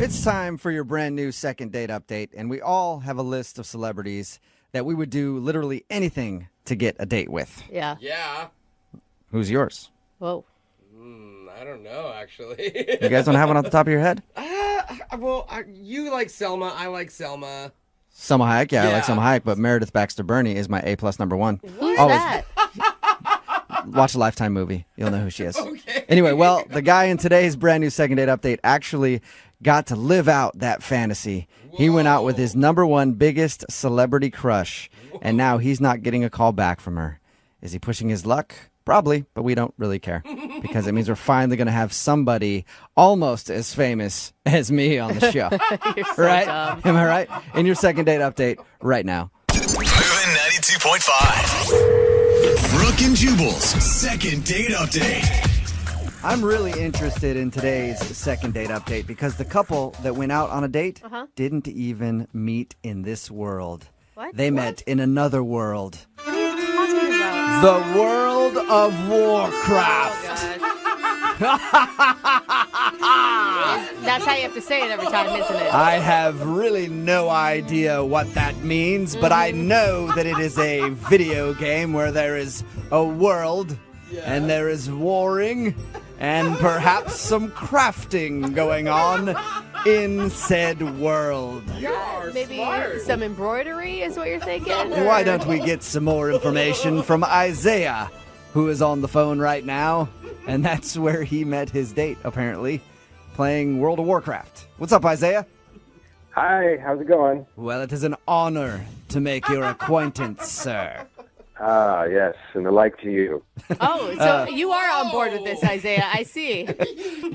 It's time for your brand new second date update, and we all have a list of celebrities that we would do literally anything to get a date with. Yeah. Yeah. Who's yours? Whoa. I don't know, actually. You guys don't have one off the top of your head? You like Selma. I like Selma. Selma Hayek, yeah, I like Yeah. Selma Hayek, but Meredith Baxter Burney is my A+ number one. Who's Always that? watch a Lifetime movie. You'll know who she is. Okay. Anyway, well, the guy in today's brand new second date update actually got to live out that fantasy. He went out with his number one biggest celebrity crush, and now he's not getting a call back from her. Is he pushing his luck? Probably, but we don't really care because it means we're finally going to have somebody almost as famous as me on the show. You're so Right? dumb. Am I right? In your second date update right now. Moving 92.5. Brooke and Jubal's second date update. I'm really interested in today's second date update because the couple that went out on a date didn't even meet in this world. What? They met in another world. What are you talking about? The world of Warcraft. That's how you have to say it every time, isn't it? I have really no idea what that means, but I know that it is a video game where there is a world and there is warring and perhaps some crafting going on in said world. Maybe some embroidery is what you're thinking? Why don't we get some more information from Isaiah, who is on the phone right now, and that's where he met his date, apparently, playing World of Warcraft. What's up, Isaiah? Hi, how's it going? Well, it is an honor to make your acquaintance, sir. Ah, yes, and the like to you. Oh, so you are on board with this, Isaiah. I see.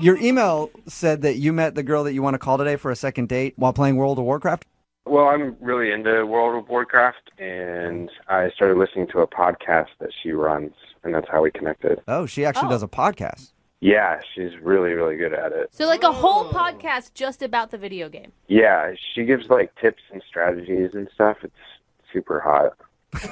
Your email said that you met the girl that you want to call today for a second date while playing World of Warcraft. Well, I'm really into World of Warcraft, and I started listening to a podcast that she runs, and that's how we connected. Oh, she actually does a podcast. Yeah, she's really, really good at it. So like a whole podcast just about the video game. Yeah, she gives like tips and strategies and stuff. It's super hot.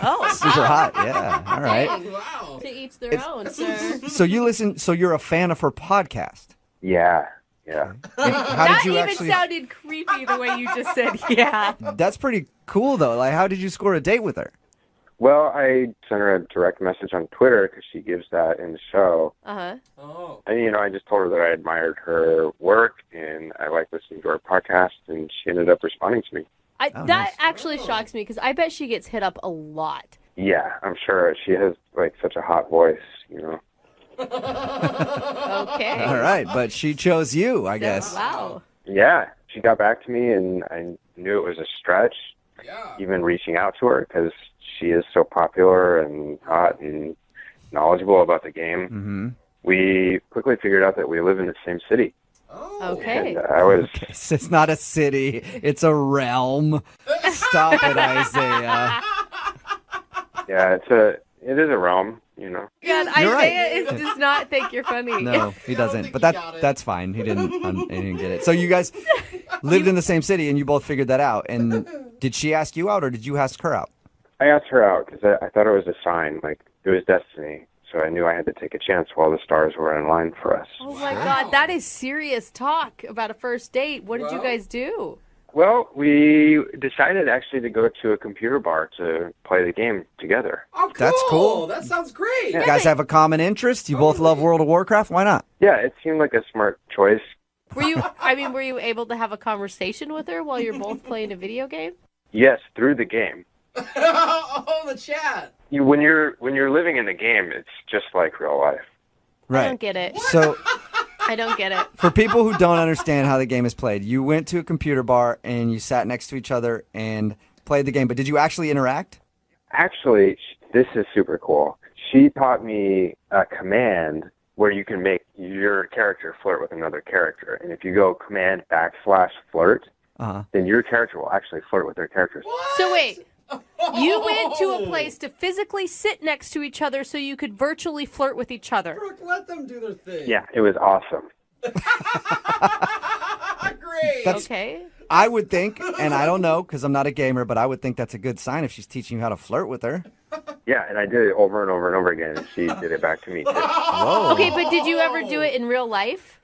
Oh, Super hot, yeah. All right. Wow. to each their own, sir. So you're a fan of her podcast. Yeah, yeah. How That did you even actually? sounded creepy the way you just said, yeah. That's pretty cool, though. Like, how did you score a date with her? Well, I sent her a direct message on Twitter because she gives that in the show. Uh-huh. Oh. And, I just told her that I admired her work and I liked listening to her podcast, and she ended up responding to me. That nice. actually shocks me because I bet she gets hit up a lot. Yeah, I'm sure. She has, such a hot voice, Okay. All right, but she chose you, I guess. Wow. Yeah, she got back to me, and I knew it was a stretch, Yeah. even reaching out to her, because she is so popular and hot and knowledgeable about the game. Mm-hmm. We quickly figured out that we live in the same city. Okay. And I was, It's not a city, it's a realm. Stop it, Isaiah. yeah, it is a realm, God, You're Isaiah right. does not think you're funny. No, he doesn't. think But he got it. that's fine. He didn't get it. So you guys lived in the same city, and you both figured that out. And did she ask you out, or did you ask her out? I asked her out because I thought it was a sign, it was destiny. So I knew I had to take a chance while the stars were in line for us. Oh my God, that is serious talk about a first date. What did you guys do? Well, we decided actually to go to a computer bar to play the game together. Oh, cool. That's cool. That sounds great. You guys have a common interest. You both love World of Warcraft. Why not? Yeah, it seemed like a smart choice. Were you you able to have a conversation with her while you're both playing a video game? Yes, through the game. Oh, the chat. When you're living in the game, it's just like real life. I don't get it. So I don't get it. for people who don't understand how the game is played, you went to a computer bar and you sat next to each other and played the game. But did you actually interact? Actually, this is super cool. She taught me a command where you can make your character flirt with another character. And if you go command /flirt, then your character will actually flirt with their characters. So wait, you went to a place to physically sit next to each other so you could virtually flirt with each other. Brooke, let them do their thing. Yeah, it was awesome. Great. Okay. I would think, and I don't know because I'm not a gamer, but I would think that's a good sign if she's teaching you how to flirt with her. Yeah, and I did it over and over and over again, and she did it back to me, too. Whoa. Okay, but did you ever do it in real life?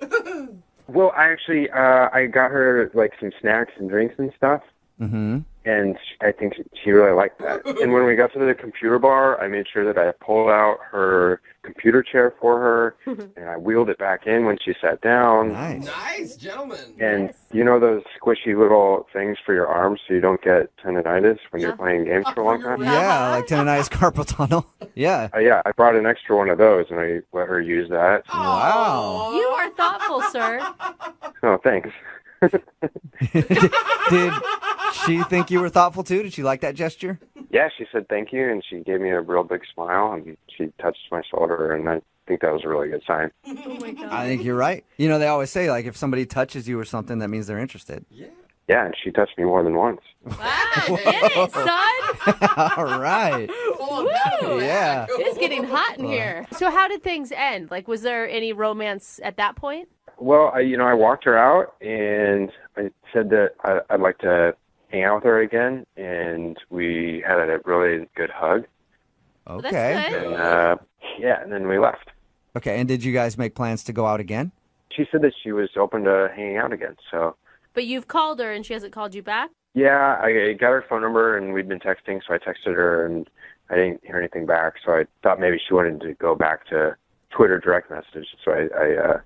Well, I actually, I got her like some snacks and drinks and stuff. Mm-hmm. And I think she really liked that. And when we got to the computer bar, I made sure that I pulled out her computer chair for her, and I wheeled it back in when she sat down. Nice. Nice, gentlemen. And you know those squishy little things for your arms so you don't get tendonitis when you're playing games for a long time? Yeah, like tendonitis carpal tunnel. Yeah. Yeah, I brought an extra one of those, and I let her use that. Wow. You are thoughtful, sir. Oh, thanks. Did she think you were thoughtful too? Did she like that gesture? Yeah, she said thank you, and she gave me a real big smile, and she touched my shoulder, and I think that was a really good sign. Oh my God. I think you're right. You know, they always say, like, if somebody touches you or something, that means they're interested. Yeah, and she touched me more than once. Wow, get it, son. All right. Woo. Yeah. It's getting hot in here. So how did things end? Like, was there any romance at that point? Well, I walked her out, and I said that I'd like to hang out with her again, and we had a really good hug. Okay. That's good. And, and then we left. Okay, and did you guys make plans to go out again? She said that she was open to hanging out again, so... But you've called her and she hasn't called you back? Yeah, I got her phone number, and we'd been texting, so I texted her, and I didn't hear anything back, so I thought maybe she wanted to go back to Twitter direct message, so I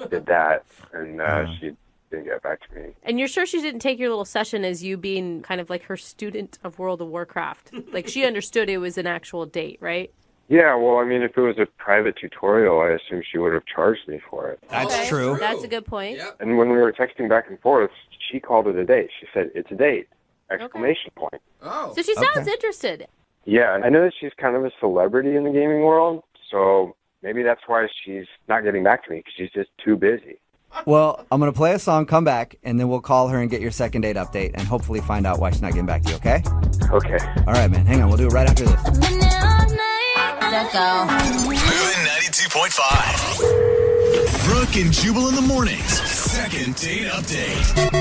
did that, and she didn't get back to me. And you're sure she didn't take your little session as you being kind of like her student of World of Warcraft? Like, she understood it was an actual date, right? Yeah, well, I mean, if it was a private tutorial, I assume she would have charged me for it. That's Okay, true. That's a good point. Yep. And when we were texting back and forth, she called it a date. She said, "It's a date!" Exclamation point. Oh. So she sounds Okay. interested. Yeah, I know that she's kind of a celebrity in the gaming world, so maybe that's why she's not getting back to me, because she's just too busy. Well, I'm going to play a song, come back, and then we'll call her and get your second date update and hopefully find out why she's not getting back to you, okay? Okay. All right, man. Hang on. We'll do it right after this. Let's go. Moving 92.5. Brooke and Jubal in the mornings. Second date update.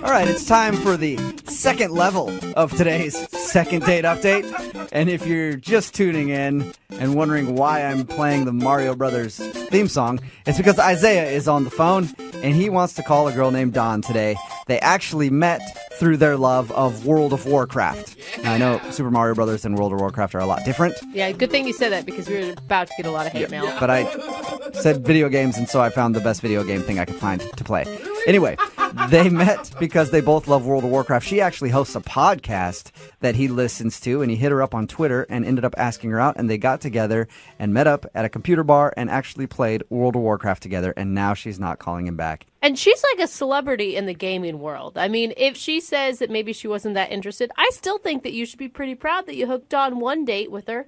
All right, it's time for the second level of today's second date update. And if you're just tuning in and wondering why I'm playing the Mario Brothers theme song, it's because Isaiah is on the phone and he wants to call a girl named Dawn today. They actually met through their love of World of Warcraft. Now, I know Super Mario Brothers and World of Warcraft are a lot different, Yeah, good thing you said that because we were about to get a lot of hate mail. but I said video games, and so I found the best video game thing I could find to play. Anyway, they met because they both love World of Warcraft. She actually hosts a podcast that he listens to, and he hit her up on Twitter and ended up asking her out, and they got together and met up at a computer bar and actually played World of Warcraft together, and now she's not calling him back. And she's like a celebrity in the gaming world. I mean, if she says that maybe she wasn't that interested, I still think that you should be pretty proud that you hooked on one date with her.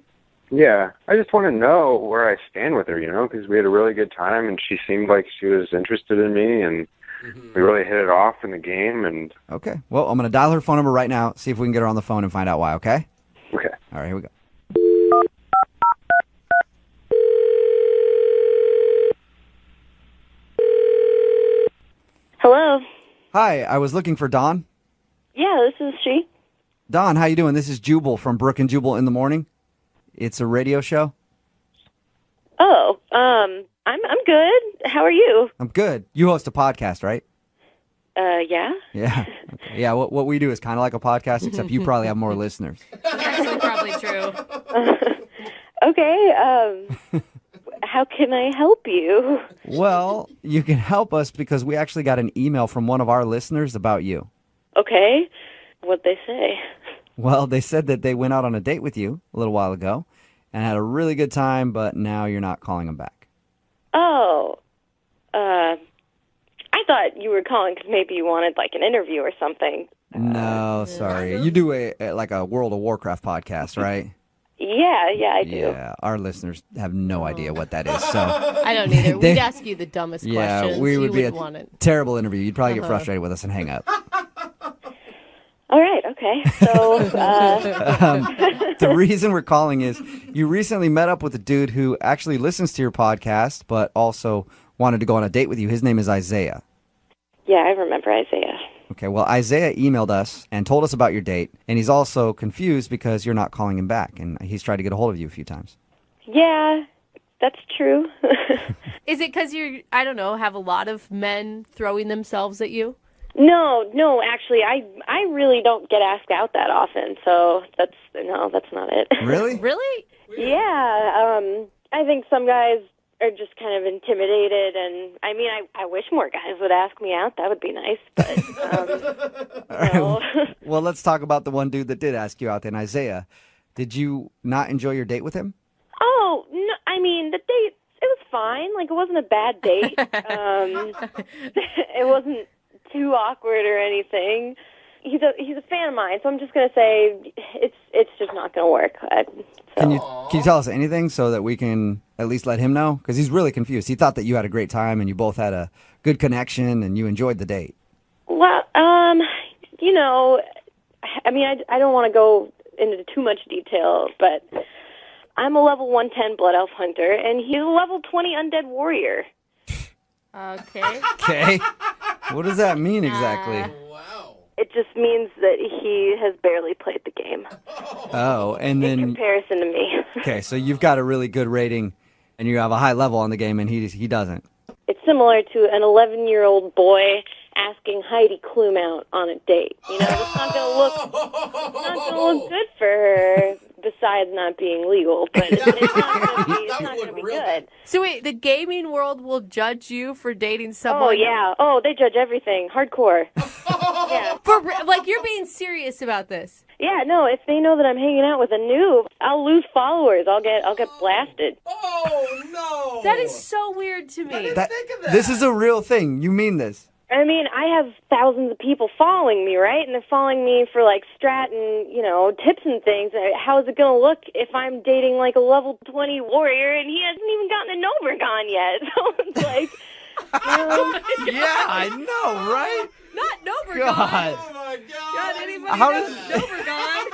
Yeah, I just want to know where I stand with her, because we had a really good time, and she seemed like she was interested in me, and we really hit it off in the game, and... Okay, well, I'm going to dial her phone number right now, see if we can get her on the phone and find out why, okay? Okay. All right, here we go. Hello. Hi, I was looking for Dawn. Yeah, this is she. Dawn, how you doing? This is Jubal from Brooke and Jubal in the Morning. It's a radio show. Oh, I'm good. How are you? I'm good. You host a podcast, right? Yeah. Yeah. Okay. Yeah, what we do is kind of like a podcast, except you probably have more listeners. That's probably true. Okay. How can I help you? Well, you can help us because we actually got an email from one of our listeners about you. Okay. What'd they say? Well, they said that they went out on a date with you a little while ago and had a really good time, but now you're not calling them back. Oh. I thought you were calling because maybe you wanted like an interview or something. No, sorry. You do like a World of Warcraft podcast, right? Yeah, I do. Yeah, our listeners have no idea what that is. So I don't either. They- We'd ask you the dumbest yeah, questions. we would you be wouldn't want it. terrible interview. You'd probably get frustrated with us and hang up. All right, okay. So, The reason we're calling is you recently met up with a dude who actually listens to your podcast, but also wanted to go on a date with you. His name is Isaiah. yeah, I remember Isaiah. Okay, well, Isaiah emailed us and told us about your date, and he's also confused because you're not calling him back, and he's tried to get a hold of you a few times. Yeah, that's true. Is it because I don't know, have a lot of men throwing themselves at you? No, actually, I really don't get asked out that often, so that's not it. Really? Really? Yeah, I think some guys are just kind of intimidated, and I mean, I wish more guys would ask me out. That would be nice, but no. Well, let's talk about the one dude that did ask you out then, Isaiah. Did you not enjoy your date with him? Oh, no, I mean, the date, it was fine. Like, it wasn't a bad date. It wasn't too awkward or anything. He's a fan of mine, so I'm just gonna say it's just not gonna work. Can you tell us anything so that we can at least let him know? Because he's really confused. He thought that you had a great time and you both had a good connection and you enjoyed the date. Well, I mean, I don't want to go into too much detail, but I'm a level 110 Blood Elf Hunter, and he's a level 20 Undead Warrior. Okay. Okay. What does that mean exactly? Wow. It just means that he has barely played the game Oh, and in then comparison to me. okay, so you've got a really good rating and you have a high level on the game and he doesn't. It's similar to an 11-year-old boy asking Heidi Klum out on a date. You know, it's not gonna look good for her. Besides not being legal, but it's not going to be good. So wait, the gaming world will judge you for dating someone? Oh yeah. Oh, they judge everything. Hardcore. Yeah. Like, you're being serious about this? Yeah. No, if they know that I'm hanging out with a noob, I'll lose followers. I'll get blasted. Oh, no. That is so weird to me. Think of that. This is a real thing. You mean this? I mean, I have thousands of people following me, right? And they're following me for, like, strat and, tips and things. How is it going to look if I'm dating, like, a level 20 warrior and he hasn't even gotten a Nobergon yet? So it's like, Yeah, I know, right? Not Nobergon. God. Oh, my God. God, anybody How knows did- Nobergon?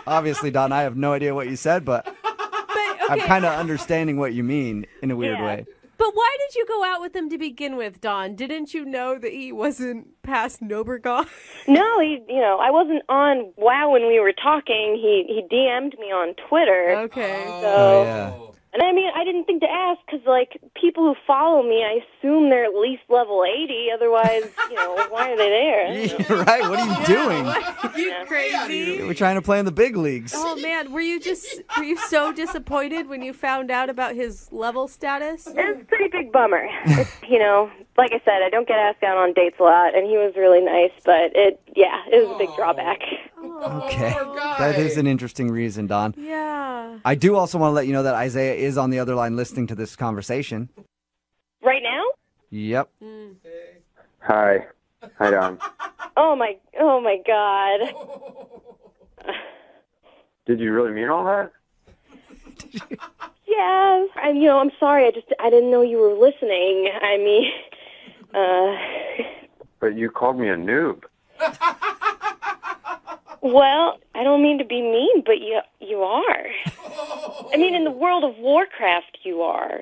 Obviously, Don, I have no idea what you said, but But, I'm okay. kind of understanding what you mean in a weird Yeah. way. But why did you go out with him to begin with, Dawn? Didn't you know that he wasn't past Nobergon? No, I wasn't on WoW when we were talking. He DM'd me on Twitter. Okay. Oh, yeah. And I mean, I didn't think to ask because, like, people who follow me, I assume they're at least level 80. Otherwise, why are they there? Yeah, right? What are you doing? You crazy? We're trying to play in the big leagues. Oh man, were you so disappointed when you found out about his level status? It's a pretty big bummer. It's, like I said, I don't get asked out on dates a lot, and he was really nice, but it was a big drawback. Okay. That is an interesting reason, Don. Yeah. I do also want to let you know that Isaiah is on the other line listening to this conversation. Right now? Yep. Hi. Hi, Don. Oh my God. Did you really mean all that? Yeah, I'm sorry. I didn't know you were listening. I mean, But you called me a noob. Well, I don't mean to be mean, but you are. I mean, in the world of Warcraft, you are.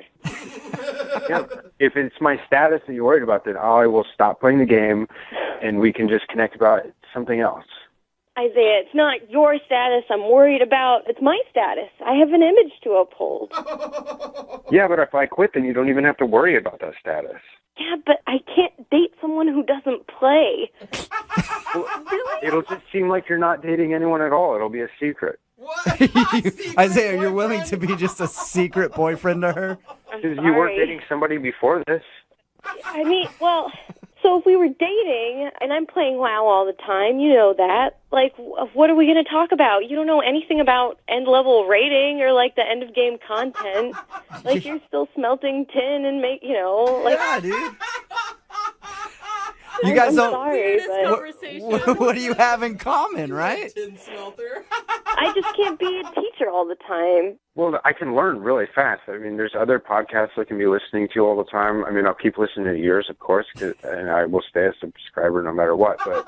Yeah. If it's my status that you're worried about, then I will stop playing the game, and we can just connect about something else. Isaiah, it's not your status I'm worried about. It's my status. I have an image to uphold. Yeah, but if I quit, then you don't even have to worry about that status. Yeah, but I can't date someone who doesn't play. It'll just seem like you're not dating anyone at all. It'll be a secret. What? Isaiah, you're willing to be just a secret boyfriend to her? I'm Because you weren't sorry. dating somebody before this. I mean, well, so if we were dating, and I'm playing WoW all the time, you know that, like, what are we going to talk about? You don't know anything about end-level rating or, like, the end-of-game content. Like, you're still smelting tin and Yeah, dude. You guys I'm don't. sorry, but Conversation. What do you have in common, right? Tin smelter. I just can't be a teacher all the time. Well, I can learn really fast. I mean, there's other podcasts I can be listening to all the time. I mean, I'll keep listening to yours, of course, and I will stay a subscriber no matter what. But,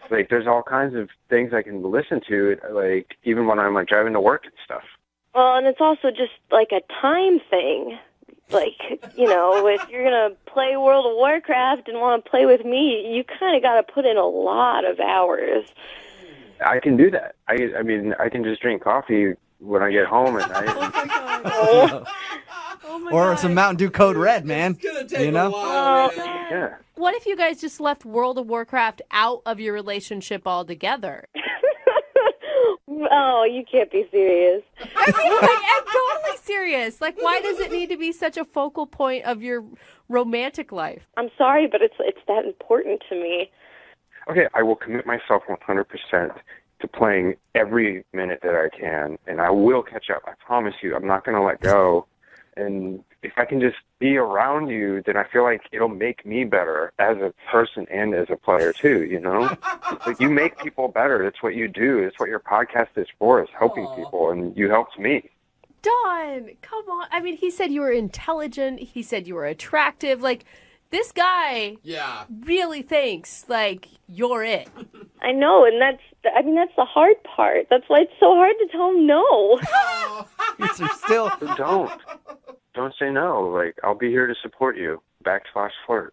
like, there's all kinds of things I can listen to, like, even when I'm, like, driving to work and stuff. Well, and it's also just, like, a time thing. Like, if you're going to play World of Warcraft and want to play with me, you kind of got to put in a lot of hours. I can do that. I mean, I can just drink coffee when I get home at night. Oh my God. or some Mountain Dew Code Red, man. It's gonna take You know? a while, man. Yeah. What if you guys just left World of Warcraft out of your relationship altogether? Oh, you can't be serious. I mean, I'm totally serious. Like, why does it need to be such a focal point of your romantic life? I'm sorry, but it's that important to me. Okay, I will commit myself 100% to playing every minute that I can, and I will catch up. I promise you. I'm not going to let go. And if I can just be around you, then I feel like it'll make me better as a person and as a player too, you know? Like, you make people better. That's what you do. That's what your podcast is for, is helping people, and you helped me. Don, come on. I mean, he said you were intelligent. He said you were attractive. Like, this guy really thinks, like, you're it. I know, and that's the hard part. That's why it's so hard to tell him no. Still, Don't say no. Like, I'll be here to support you. /flirt.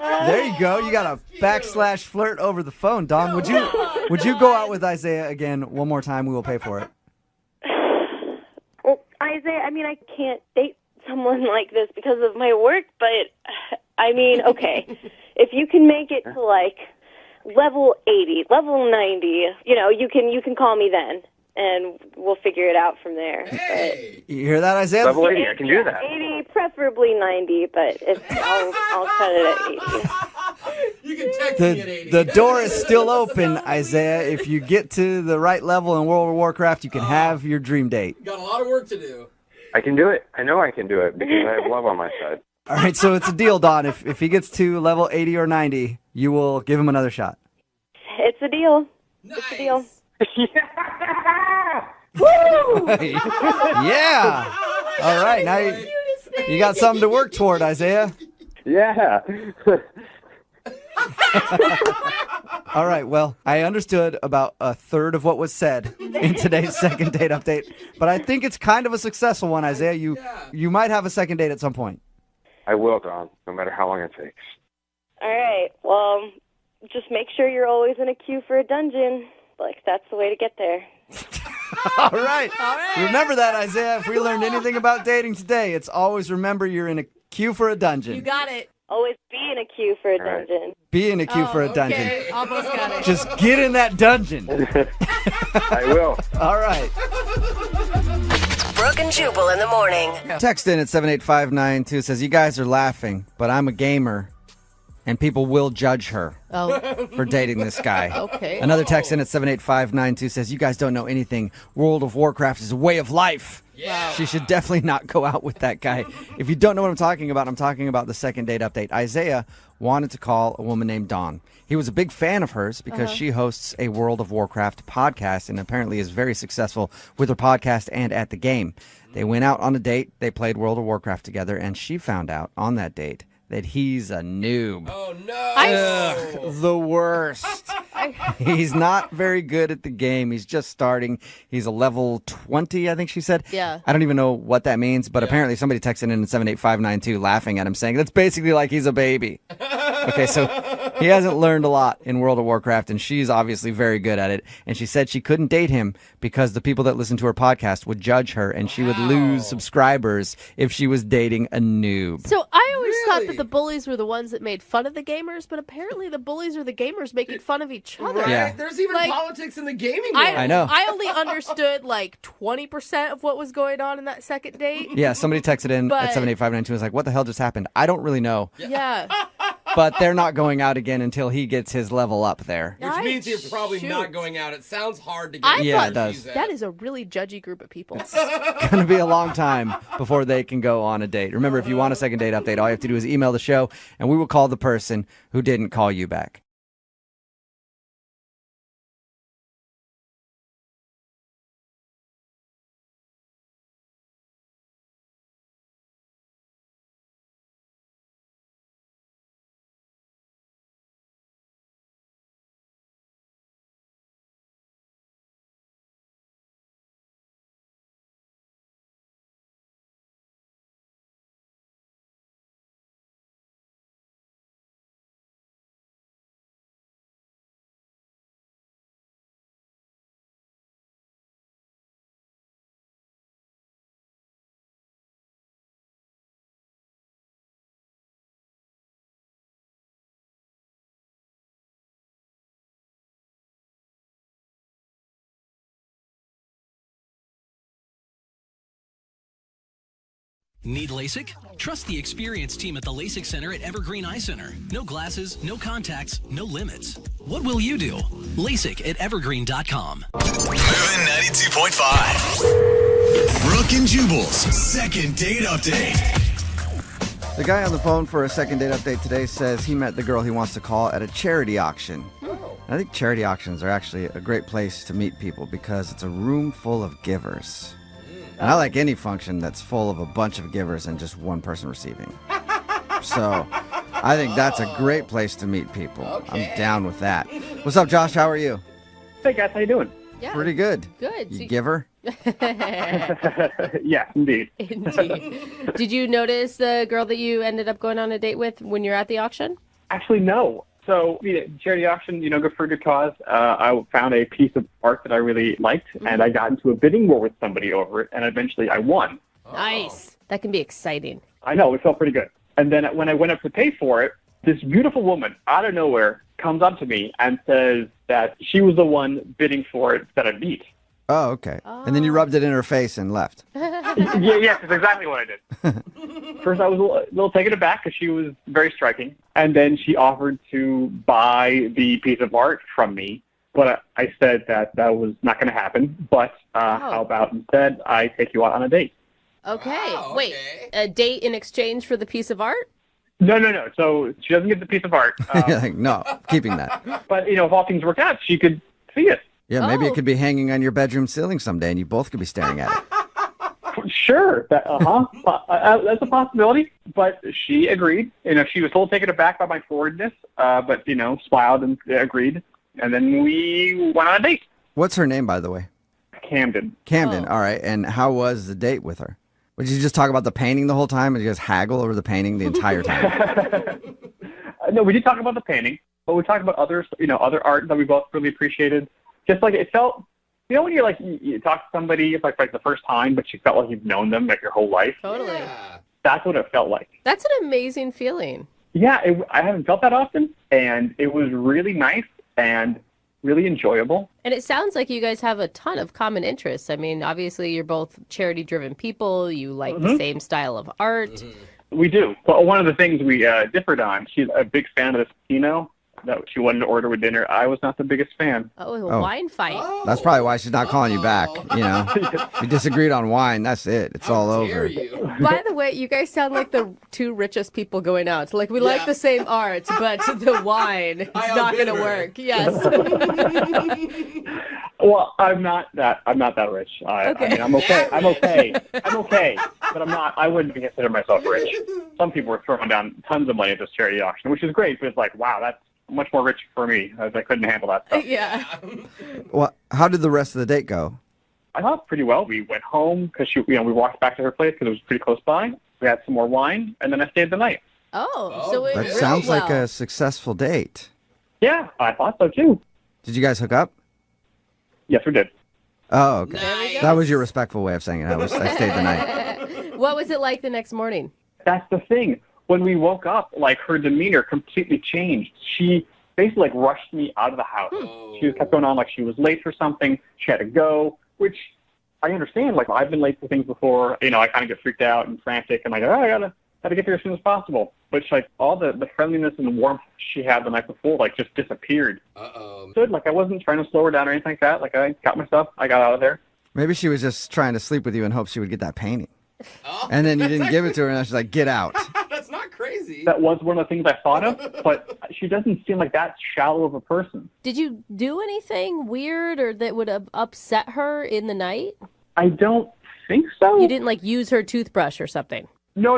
there you go. You got a /flirt over the phone, Don. Would you go out with Isaiah again one more time? We will pay for it. Well, Isaiah, I mean, I can't date someone like this because of my work, but I mean, okay, if you can make it to like level 80, level 90, you know, you can call me then, and we'll figure it out from there. Hey. You hear that, Isaiah? Level 80, I can do that. 80, preferably 90, but I'll cut it at 80. You can text me at 80. The door is still open, Isaiah. If you get to the right level in World of Warcraft, you can have your dream date. Got a lot of work to do. I can do it. I know I can do it because I have love on my side. All right, so it's a deal, Don. If he gets to level 80 or 90, you will give him another shot. It's a deal. Nice. It's a deal. Yeah. All right, now you got something to work toward, Isaiah. Yeah. All right, well, I understood about a third of what was said in today's second date update, but I think it's kind of a successful one, Isaiah. You might have a second date at some point. I will, Don, no matter how long it takes. All right. Well, just make sure you're always in a queue for a dungeon. Like, that's the way to get there. All right. Remember that, Isaiah. If we learned anything about dating today, it's always remember you're in a queue for a dungeon. You got it. Always be in a queue for a dungeon. Be in a queue for a dungeon. Okay, almost got it. Just get in that dungeon. I will. All right. Brooke and Jubal in the morning. Text in at 78592 says, you guys are laughing, but I'm a gamer, and people will judge her for dating this guy. Okay. Another text in at 78592 says, you guys don't know anything. World of Warcraft is a way of life. Yeah. She should definitely not go out with that guy. If you don't know what I'm talking about the second date update. Isaiah wanted to call a woman named Dawn. He was a big fan of hers because she hosts a World of Warcraft podcast and apparently is very successful with her podcast and at the game. They went out on a date. They played World of Warcraft together, and she found out on that date that he's a noob. Oh, no. The worst. He's not very good at the game. He's just starting. He's a level 20, I think she said. Yeah. I don't even know what that means, but apparently somebody texted in at 78592 laughing at him saying, that's basically like he's a baby. Okay, so he hasn't learned a lot in World of Warcraft, and she's obviously very good at it. And she said she couldn't date him because the people that listen to her podcast would judge her, and she would lose subscribers if she was dating a noob. So I always thought that the bullies were the ones that made fun of the gamers, but apparently the bullies are the gamers making fun of each other. Right? Yeah. There's even Like, politics in the gaming world. I know. I only understood like 20% of what was going on in that second date. Yeah, somebody texted in But- at 78592 and was like, what the hell just happened? I don't really know, Yeah. but they're not going out again until he gets his level up there. Which means you're probably Shoot. not going out. It sounds hard to get. I Yeah, thought it does. that is a really judgy group of people. Going to be a long time before they can go on a date. Remember, if you want a second date update, all you have to do is email the show, and we will call the person who didn't call you back. Need LASIK? Trust the experienced team at the LASIK Center at Evergreen Eye Center. No glasses, no contacts, no limits. What will you do? LASIK at evergreen.com. Moving 92.5. Brooke and Jubal's second date update. The guy on the phone for a second date update today says he met the girl he wants to call at a charity auction. I think charity auctions are actually a great place to meet people because it's a room full of givers. And I like any function that's full of a bunch of givers and just one person receiving. So I think that's a great place to meet people. Okay. I'm down with that. What's up, Josh? How are you? Hey, guys. How you doing? Yeah. Pretty good. Good. You giver? Yes, indeed. Indeed. Did you notice the girl that you ended up going on a date with when you're at the auction? Actually, no. So, charity auction, good for a good cause. I found a piece of art that I really liked, and I got into a bidding war with somebody over it, and eventually I won. Nice. That can be exciting. I know. It felt pretty good. And then when I went up to pay for it, this beautiful woman out of nowhere comes up to me and says that she was the one bidding for it that I beat. Oh, okay. Oh. And then you rubbed it in her face and left. Yes, that's exactly what I did. First, I was a little taken aback because she was very striking. And then she offered to buy the piece of art from me. But I said that was not going to happen. But how about instead I take you out on a date? Okay. Wow, wait, a date in exchange for the piece of art? No. So she doesn't get the piece of art. No, keeping that. But, if all things work out, she could see it. Yeah, maybe it could be hanging on your bedroom ceiling someday, and you both could be staring at it. Sure. That's a possibility. But she agreed. She was a little taken aback by my forwardness, but, smiled and agreed. And then we went on a date. What's her name, by the way? Camden. Camden, all right. And how was the date with her? Would you just talk about the painting the whole time, and you guys haggle over the painting the entire time? No, we did talk about the painting, but we talked about other art that we both really appreciated. Just like it felt, when you're you talk to somebody, it's like the first time, but you felt like you've known them your whole life. Totally. Yeah. That's what it felt like. That's an amazing feeling. Yeah, I haven't felt that often, and it was really nice and really enjoyable. And it sounds like you guys have a ton of common interests. I mean, obviously, you're both charity-driven people. You like the same style of art. Mm-hmm. We do. Well, one of the things we differed on, she's a big fan of this Pinot that she wanted to order with dinner. I was not the biggest fan. A wine fight. Oh. That's probably why she's not calling you back. If you disagreed on wine, that's it. It's all over. By the way, you guys sound like the two richest people going out. Like, we like the same art, but the wine, it's not going to work. Yes. Well, I'm not that rich. I mean, I'm okay. I'm okay. But I'm not. I wouldn't consider myself rich. Some people were throwing down tons of money at this charity auction, which is great. But it's like, wow, that's much more rich for me. I couldn't handle that stuff. Yeah. Well, how did the rest of the date go? I thought pretty well. We went home because we walked back to her place because it was pretty close by. We had some more wine, and then I stayed the night. So it that sounds like a successful date. Yeah, I thought so too. Did you guys hook up? Yes, we did. Oh, okay. Nice. That was your respectful way of saying it. I stayed the night. What was it like the next morning? That's the thing. When we woke up, her demeanor completely changed. She basically rushed me out of the house. She kept going on like she was late for something. She had to go, which I understand. I've been late for things before. I kind of get freaked out and frantic, and I gotta get there as soon as possible. But all the friendliness and the warmth she had the night before, just disappeared. Good. I wasn't trying to slow her down or anything like that. I got my stuff. I got out of there. Maybe she was just trying to sleep with you in hopes she would get that painting. And then you didn't give it to her, and now she's like, get out. That's not crazy. That was one of the things I thought of, but she doesn't seem like that shallow of a person. Did you do anything weird or that would have upset her in the night? I don't think so. You didn't use her toothbrush or something? No.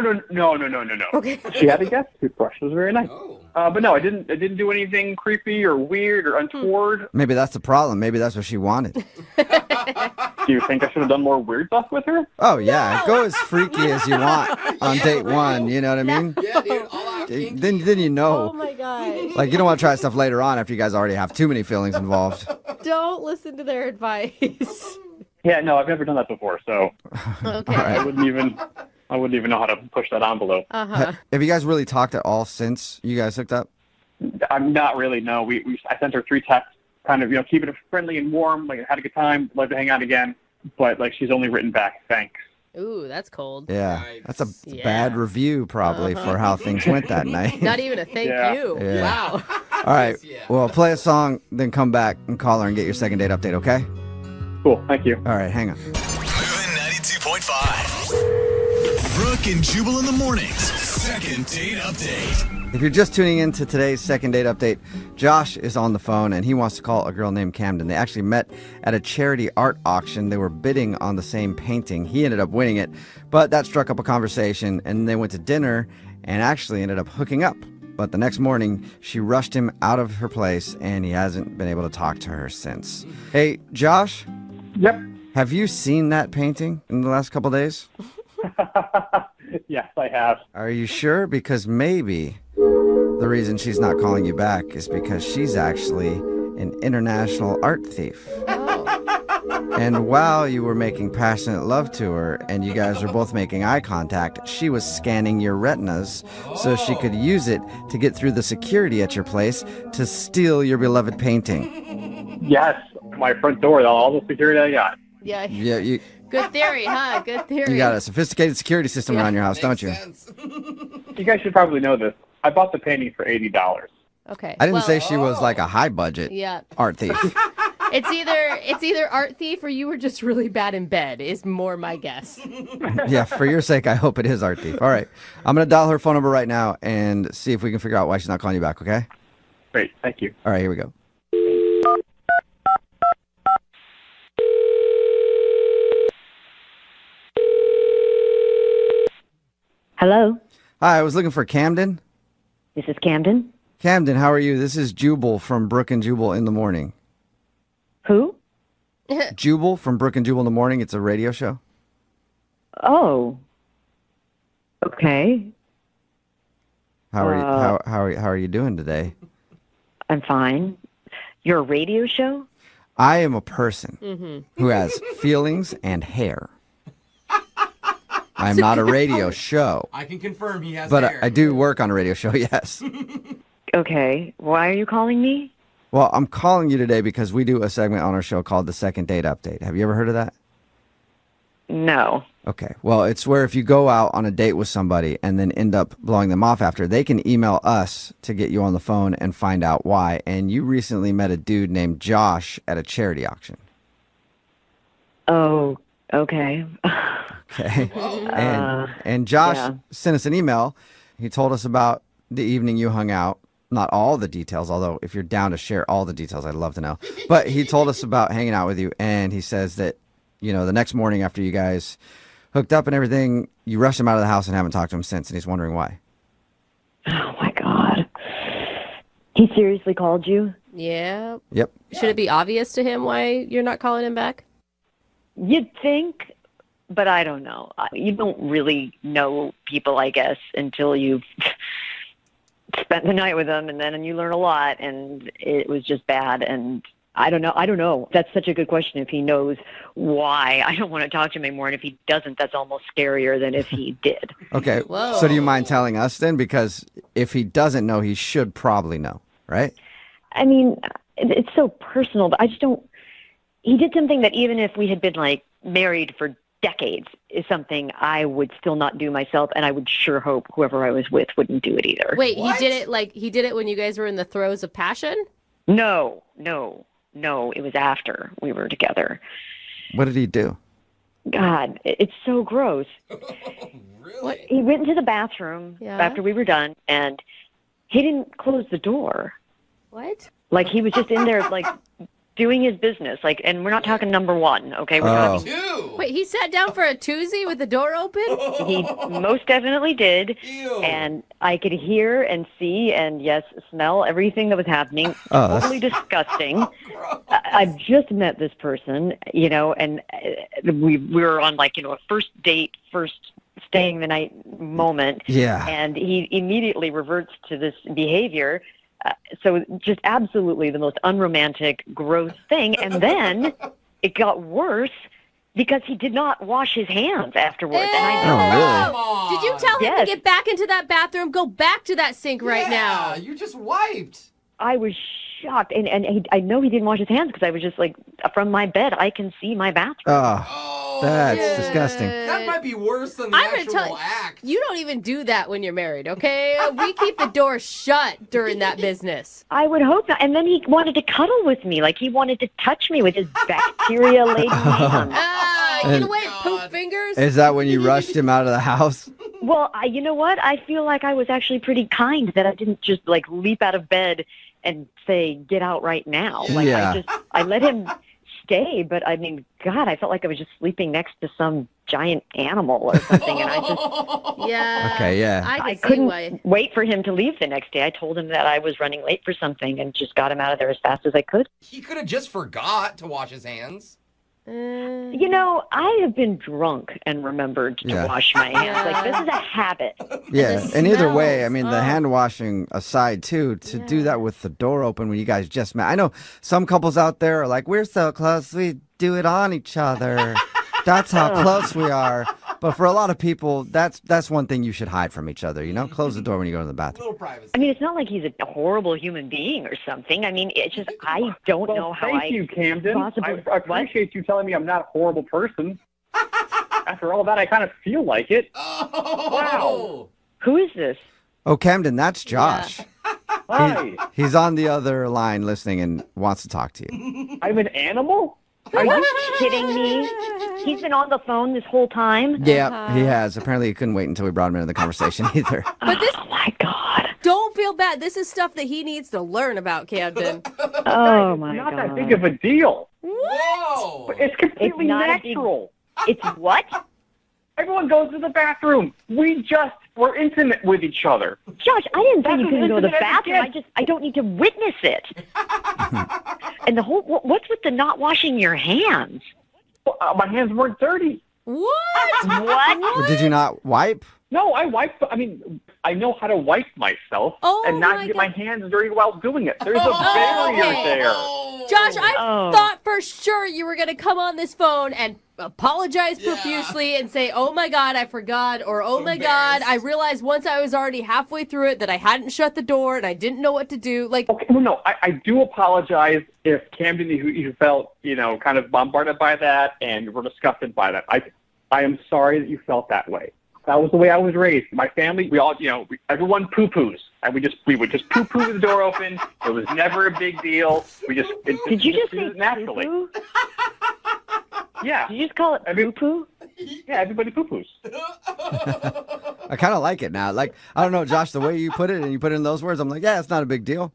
Okay. She had a guest toothbrush. It was very nice. But no, I didn't do anything creepy or weird or untoward. Maybe that's the problem. Maybe that's what she wanted. Do you think I should have done more weird stuff with her? Oh, yeah. Go as freaky as you want on date one. You know what I mean? Yeah, dude. All out kinky. Then you know. Oh, my God. You don't want to try stuff later on after you guys already have too many feelings involved. Don't listen to their advice. Yeah, no, I've never done that before, so Okay. I wouldn't even know how to push that envelope. Uh-huh. Have you guys really talked at all since you guys hooked up? I'm not really, no. I sent her 3 texts, kind of, keeping it friendly and warm, had a good time, love to hang out again. But, she's only written back, thanks. Ooh, that's cold. Yeah, that's a Yeah. bad review probably for how things went that night. Not even a thank you. Yeah. Wow. All right. Well, play a song, then come back and call her and get your second date update, okay? Cool. Thank you. All right, hang on. Moving 92.5. Brooke and Jubal in the mornings. Second date update. If you're just tuning in to today's second date update, Josh is on the phone and he wants to call a girl named Camden. They actually met at a charity art auction. They were bidding on the same painting. He ended up winning it, but that struck up a conversation and they went to dinner and actually ended up hooking up. But the next morning, she rushed him out of her place and he hasn't been able to talk to her since. Hey, Josh? Yep. Have you seen that painting in the last couple days? Yes, I have. Are you sure? Because maybe the reason she's not calling you back is because she's actually an international art thief. And while you were making passionate love to her and you guys were both making eye contact, she was scanning your retinas so she could use it to get through the security at your place to steal your beloved painting. Yes, my front door, all the security I got. Yeah. Yeah, Good theory, huh? Good theory. you got a sophisticated security system around your house, don't you? You guys should probably know this. I bought the painting for $80. Okay. I didn't say she was like a high budget art thief. It's either art thief or you were just really bad in bed is more my guess. Yeah, for your sake, I hope it is art thief. All right. I'm going to dial her phone number right now and see if we can figure out why she's not calling you back, okay? Great, thank you. All right, here we go. Hello, Hi, I was looking for Camden. this is Camden. Camden, how are you? This is Jubal from Brooke and Jubal in the Morning. Who? Jubal from Brooke and Jubal in the Morning. It's a radio show. Oh. Okay, How are you? How are you doing today? I'm fine. You're a radio show? I am a person who has feelings and hair. I'm not a radio show, I can confirm he has but hair. I do work on a radio show. Yes. Okay, why are you calling me? Well, I'm calling you today because we do a segment on our show called the Second Date Update. Have you ever heard of that? No. Okay. Well, it's where if you go out on a date with somebody and then end up blowing them off after, they can email us to get you on the phone and find out why. And you recently met a dude named Josh at a charity auction. Oh, okay. Okay. And Josh yeah. sent us an email. He told us about the evening you hung out. Not all the details, although if you're down to share all the details, I'd love to know. But he told us about hanging out with you, and he says that, you know, the next morning after you guys hooked up and everything, you rushed him out of the house and haven't talked to him since, and he's wondering why. Oh, my God. He seriously called you? Yeah. Yep. Should it be obvious to him why you're not calling him back? You'd think, but I don't know. You don't really know people, I guess, until you've spent the night with them, and then you learn a lot, and it was just bad, and I don't know. That's such a good question. If he knows why, I don't want to talk to him anymore. And if he doesn't, that's almost scarier than if he did. Okay. Whoa. So do you mind telling us then? Because if he doesn't know, he should probably know, right? I mean, it's so personal, but I just don't. He did something that even if we had been like married for decades is something I would still not do myself, and I would sure hope whoever I was with wouldn't do it either. Wait, he did it when you guys were in the throes of passion? No, it was after we were together. What did he do? God, it's so gross. Really? He went into the bathroom after we were done, and he didn't close the door. What? Like, he was just in there, like, doing his business. Like, and we're not talking number one, okay? We're talking. Ew. Wait, he sat down for a toozy with the door open? He most definitely did. Ew. And I could hear and see and, yes, smell everything that was happening. Oh, Totally disgusting. I've just met this person, you know, and we were on, like, you know, a first date, first staying the night moment. Yeah. And he immediately reverts to this behavior. So just absolutely the most unromantic, gross thing. And then it got worse because he did not wash his hands afterwards. And I know. Oh, Did you tell him Yes. to get back into that bathroom? Go back to that sink right now. You just wiped. I was shocked. And I know he didn't wash his hands because I was just like, from my bed, I can see my bathroom. Oh, That's disgusting. That might be worse than the I'm gonna actual tell you, act. you don't even do that when you're married, okay? We keep the door shut during that business. I would hope not. And then he wanted to cuddle with me, like he wanted to touch me with his bacteria-laden hands. Get away, poop fingers. Is that when you rushed him out of the house? Well, you know what? I feel like I was actually pretty kind that I didn't just like leap out of bed and say, "Get out right now." Like Yeah. I let him stay, but I mean, God, I felt like I was just sleeping next to some giant animal or something, and I just Yeah. Okay, yeah. I see couldn't why. wait for him to leave the next day. I told him that I was running late for something and just got him out of there as fast as I could. He could have just forgot to wash his hands. You know, I have been drunk and remembered to Yeah. wash my hands. Like, this is a habit. Yeah, the and either way, I smells. mean, the hand washing aside, too, to do that with the door open when you guys just met. I know some couples out there are like, we're so close, we do it on each other. That's how close we are. But for a lot of people, that's one thing you should hide from each other, you know? Close the door when you go to the bathroom. Little privacy. I mean, it's not like he's a horrible human being or something. I mean, it's just, I don't know how Thank you, Camden. possibly- I appreciate you telling me I'm not a horrible person. After all that, I kind of feel like it. Oh. Wow. Who is this? Oh, Camden, that's Josh. Hi. He's on the other line listening and wants to talk to you. I'm an animal? Are you kidding me? He's been on the phone this whole time? Yeah, he has. Apparently, he couldn't wait until we brought him into the conversation either. But this, Oh, my God. don't feel bad. This is stuff that he needs to learn about, Camden. Oh, my Not God. that big of a deal. Whoa. But it's completely It's not a big- natural. It's what? Everyone goes to the bathroom. We're intimate with each other. Josh, I didn't say That's you as couldn't go to the intimate as it bathroom. gets. I don't need to witness it. And the whole, what's with the not washing your hands? My hands weren't dirty. What? What? Did you not wipe? No, I know how to wipe myself Oh, and not my get God. my hands dirty while doing it. There's a barrier okay. there. Josh, I Oh. thought for sure you were going to come on this phone and apologize profusely and say, "Oh my God, I forgot," or "Oh my God, I realized once I was already halfway through it that I hadn't shut the door and I didn't know what to do." Like, Okay, well, no, I do apologize if Camden, you felt, kind of bombarded by that and were disgusted by that. I am sorry that you felt that way. That was the way I was raised. My family, we all, everyone poo-poos. And we would just poo-poo the door open. It was never a big deal. Did you just say naturally? poo-poo? Yeah. Did you just call it poo-poo? Yeah, everybody poo-poos. I kind of like it now. Like, I don't know, Josh, the way you put it and you put it in those words, I'm like, yeah, it's not a big deal.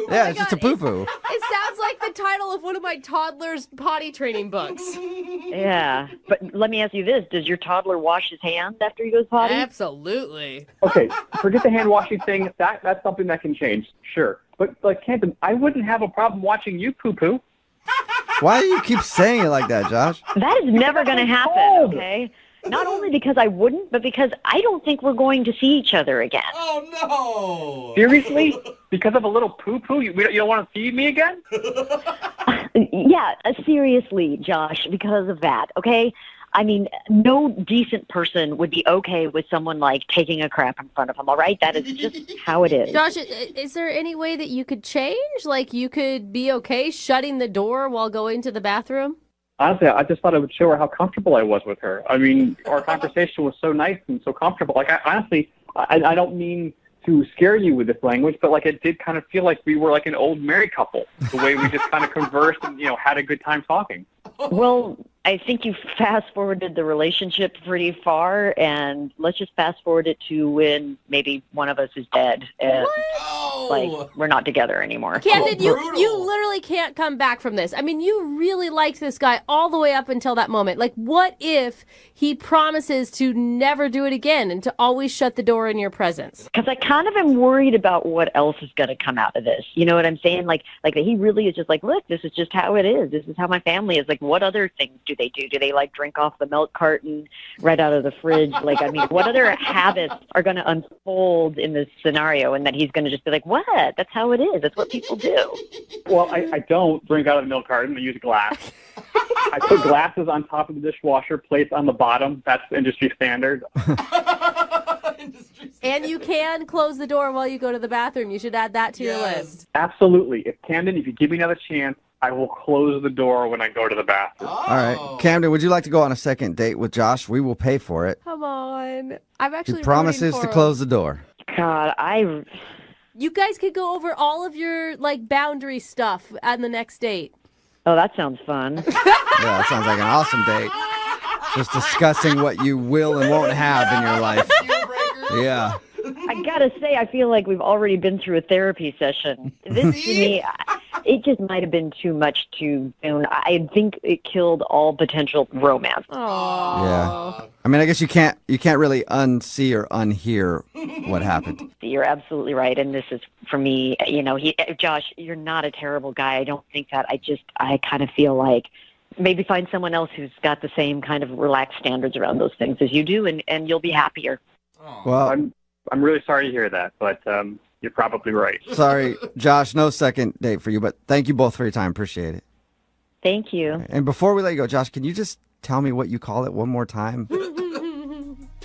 Yeah, it's just a poo-poo. it sounds like the title of one of my toddler's potty training books. Yeah. But let me ask you this. Does your toddler wash his hands after he goes potty? Absolutely. Okay, forget the hand washing thing. That's something that can change, sure. But like Camden, I wouldn't have a problem watching you poo-poo. Why do you keep saying it like that, Josh? That is never going to happen, cold. okay? Not only because I wouldn't, but because I don't think we're going to see each other again. Oh, no. Seriously? Because of a little poo-poo, you don't want to feed me again? Yeah, seriously, Josh, because of that, okay? I mean, no decent person would be okay with someone, like, taking a crap in front of them, all right? That is just how it is. Josh, is there any way that you could change? Like, you could be okay shutting the door while going to the bathroom? Honestly, I just thought I would show her how comfortable I was with her. I mean, our conversation was so nice and so comfortable. Like, I don't mean to scare you with this language, but, like, it did kind of feel like we were like an old married couple, the way we just kind of conversed and, had a good time talking. Well, I think you fast-forwarded the relationship pretty far, and let's just fast-forward it to when maybe one of us is dead and, like, we're not together anymore. Camden, you literally can't come back from this. I mean, you really liked this guy all the way up until that moment. Like, what if he promises to never do it again and to always shut the door in your presence? Because I kind of am worried about what else is going to come out of this. You know what I'm saying? Like that he really is just like, look, this is just how it is. This is how my family is. Like, what other things do they do? Do they, like, drink off the milk carton right out of the fridge? Like, I mean, what other habits are going to unfold in this scenario? And that he's going to just be like, what? That's how it is. That's what people do. Well, I don't drink out of the milk carton. I use glass. I put glasses on top of the dishwasher, plates on the bottom. That's industry standard. And you can close the door while you go to the bathroom. You should add that to your list. Absolutely. If you give me another chance, I will close the door when I go to the bathroom. All right. Camden, would you like to go on a second date with Josh? We will pay for it. Come on. I'm actually He promises rooting to for him. close the door. God, You guys could go over all of your boundary stuff on the next date. Oh, that sounds fun. Yeah, that sounds like an awesome date. Just discussing what you will and won't have in your life. Yeah. I gotta say, I feel like we've already been through a therapy session. This to me, it just might have been too much too soon. I think it killed all potential romance. Yeah. I mean, I guess you can't really unsee or unhear what happened. You're absolutely right, and this is for me. Josh, you're not a terrible guy. I don't think that. I kind of feel like maybe find someone else who's got the same kind of relaxed standards around those things as you do, and you'll be happier. Well, I'm really sorry to hear that, but you're probably right. sorry, Josh, no second date for you, but thank you both for your time. Appreciate it. Thank you. And before we let you go, Josh, can you just tell me what you call it one more time?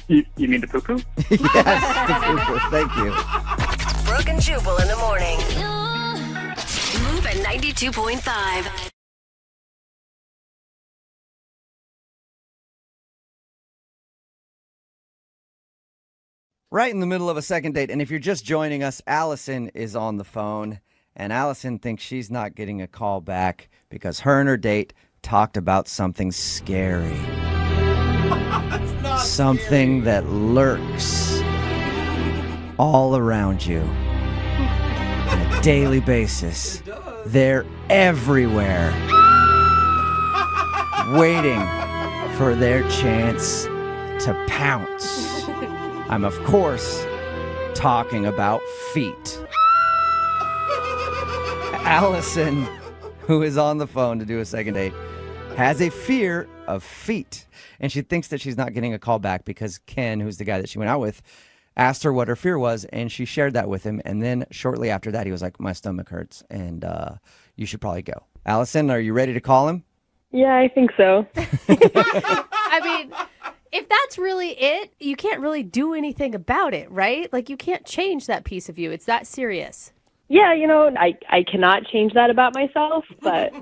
You mean the poo-poo? Yes, the poo-poo. Thank you. Brooke and Jubal in the morning. Move at 92.5. Right in the middle of a second date. And if you're just joining us, Allison is on the phone. And Allison thinks she's not getting a call back because her and her date talked about something scary. Something that lurks all around you on a daily basis. They're everywhere, waiting for their chance to pounce. I'm, of course, talking about feet. Allison, who is on the phone to do a second date, has a fear of feet. And she thinks that she's not getting a call back because Ken, who's the guy that she went out with, asked her what her fear was, and she shared that with him. And then shortly after that, he was like, my stomach hurts, and you should probably go. Allison, are you ready to call him? Yeah, I think so. I mean, if that's really it, you can't really do anything about it, right? Like, you can't change that piece of you. It's that serious. Yeah, I cannot change that about myself, but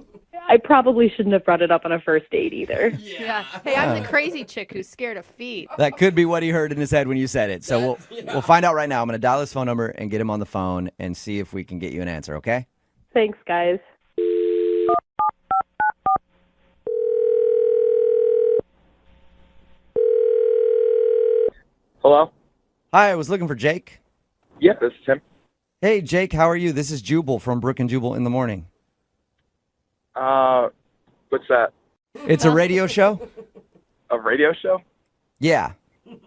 I probably shouldn't have brought it up on a first date either. Yeah. Hey, I'm the crazy chick who's scared of feet. That could be what he heard in his head when you said it. So we'll find out right now. I'm going to dial his phone number and get him on the phone and see if we can get you an answer, okay? Thanks, guys. Hello? Hi, I was looking for Jake. Yeah, this is him. Hey, Jake, how are you? This is Jubal from Brooke and Jubal in the Morning. What's that? It's a radio show? A radio show? Yeah.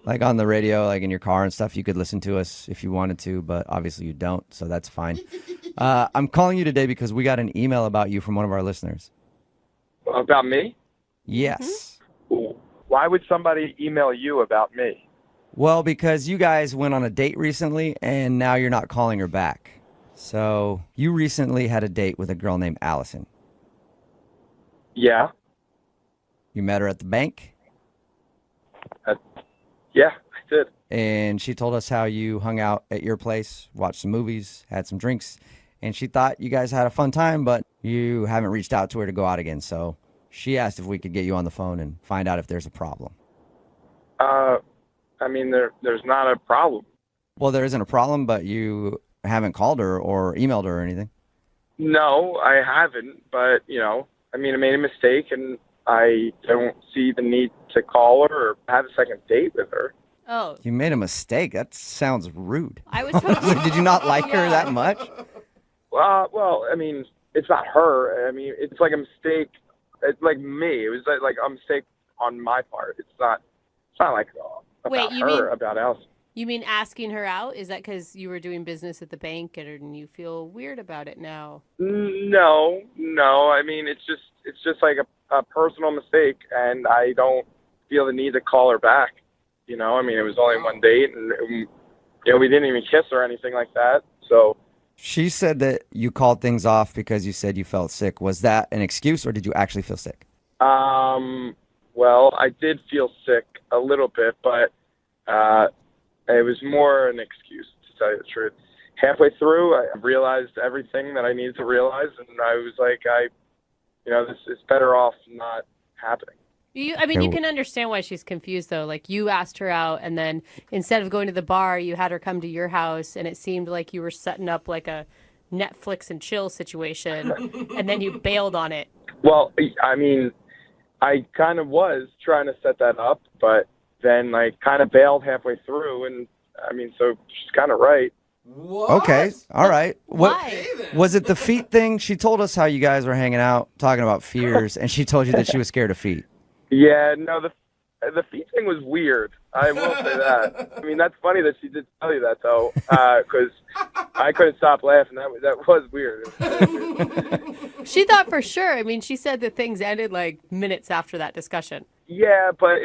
Like on the radio, like in your car and stuff. You could listen to us if you wanted to, but obviously you don't, so that's fine. I'm calling you today because we got an email about you from one of our listeners. About me? Yes. Why would somebody email you about me? Well, because you guys went on a date recently, and now you're not calling her back. So you recently had a date with a girl named Allison. Yeah. You met her at the bank? Yeah, I did. And she told us how you hung out at your place, watched some movies, had some drinks, and she thought you guys had a fun time, but you haven't reached out to her to go out again. So she asked if we could get you on the phone and find out if there's a problem. I mean, there's not a problem. Well, there isn't a problem, but you haven't called her or emailed her or anything. No, I haven't, but, I made a mistake, and I don't see the need to call her or have a second date with her. Oh. You made a mistake? That sounds rude. I was hoping... Did you not like her that much? Well, it's not her. It's like a mistake. It's like me. It was like a mistake on my part. It's not like about her, about Allison. You mean asking her out? Is that because you were doing business at the bank and you feel weird about it now? No. It's just like a personal mistake, and I don't feel the need to call her back. It was only one date, and we didn't even kiss or anything like that. So she said that you called things off because you said you felt sick. Was that an excuse, or did you actually feel sick? Well, I did feel sick a little bit, but it was more an excuse, to tell you the truth. Halfway through, I realized everything that I needed to realize, and I was like, this is better off not happening. You can understand why she's confused, though. Like, you asked her out, and then instead of going to the bar, you had her come to your house, and it seemed like you were setting up like a Netflix and chill situation, and then you bailed on it. Well, I mean, I kind of was trying to set that up, but then I kind of bailed halfway through, and I mean, so she's kind of right. What? Okay, all right. Why? Was it the feet thing? She told us how you guys were hanging out, talking about fears, and she told you that she was scared of feet. Yeah, no, the feet thing was weird. I will say that. I mean, that's funny that she did tell you that, though, because I couldn't stop laughing. That was weird. It was really weird. She thought for sure. I mean, she said that things ended like minutes after that discussion. Yeah, but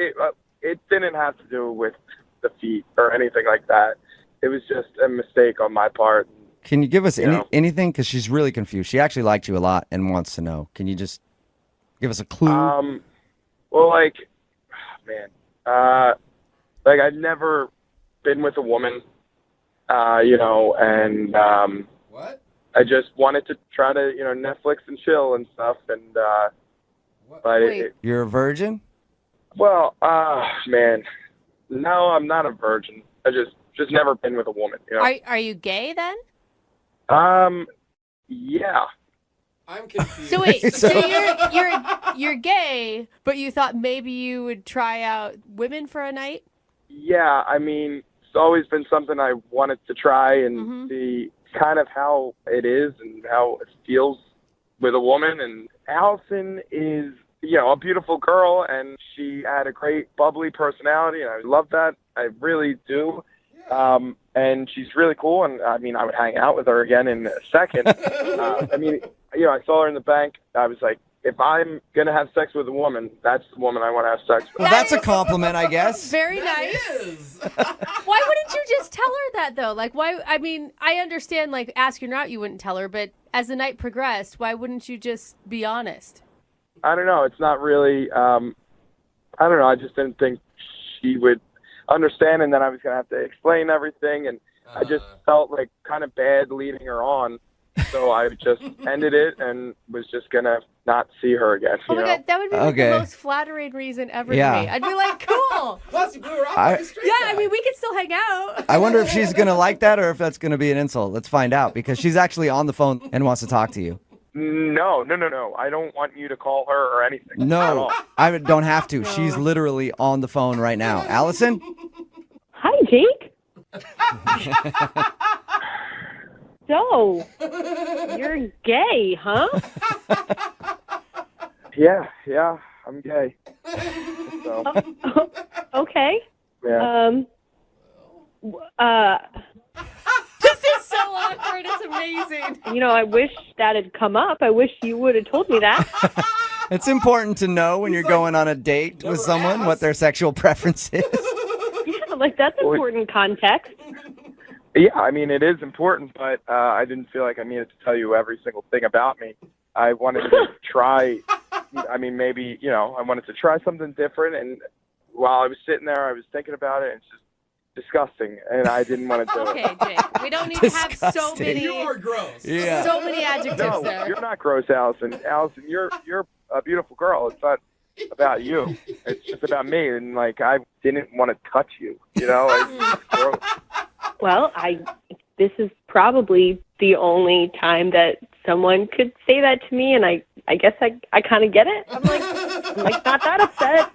it didn't have to do with the feet or anything like that. It was just a mistake on my part. Can you give us anything? Because she's really confused. She actually liked you a lot and wants to know. Can you just give us a clue? Well, I've never been with a woman, and What? I just wanted to try to, Netflix and chill and stuff, and but You're a virgin? Well, man, no, I'm not a virgin. I just never been with a woman. Are you gay then? Yeah. I'm confused. So wait, so you're gay, but you thought maybe you would try out women for a night? Yeah, I mean, it's always been something I wanted to try and see kind of how it is and how it feels with a woman. And Allison is, a beautiful girl, and she had a great bubbly personality, and I love that. I really do. And she's really cool, and I mean, I would hang out with her again in a second. I saw her in the bank. I was like, if I'm going to have sex with a woman, that's the woman I want to have sex with. Well, that's a compliment, I guess. Very nice. Why wouldn't you just tell her that, though? Like, why? I mean, I understand, like, asking her out, you wouldn't tell her, but as the night progressed, why wouldn't you just be honest? I don't know. It's not really, I don't know. I just didn't think she would understand, and then I was going to have to explain everything, and I just felt like kind of bad leading her on. So I just ended it and was just going to not see her again. Oh my God, that would be like the most flattering reason ever to me. I'd be like, cool. Plus, you blew her off pretty straight. Yeah, I mean, we could still hang out. I wonder if she's going to like that or if that's going to be an insult. Let's find out, because she's actually on the phone and wants to talk to you. No. I don't want you to call her or anything. No, I don't have to. She's literally on the phone right now. Allison? Hi, Jake. So, you're gay, huh? Yeah, I'm gay. So. Okay. Yeah. This is so awkward. It's amazing. I wish that had come up. I wish you would have told me that. It's important to know when you're going on a date with someone what their sexual preference is. Yeah, that's important context. Yeah, I mean, it is important, but I didn't feel like I needed to tell you every single thing about me. I wanted to try, maybe, I wanted to try something different, and while I was sitting there, I was thinking about it, and it's just disgusting, and I didn't want to do it. Okay, Jake, we don't need to have so many. You're gross. Yeah. So many adjectives there. You're not gross, Allison. Allison, you're a beautiful girl. It's not about you. It's just about me, and I didn't want to touch you. It's gross. Well, this is probably the only time that someone could say that to me, and I guess I kind of get it. I'm like not that upset.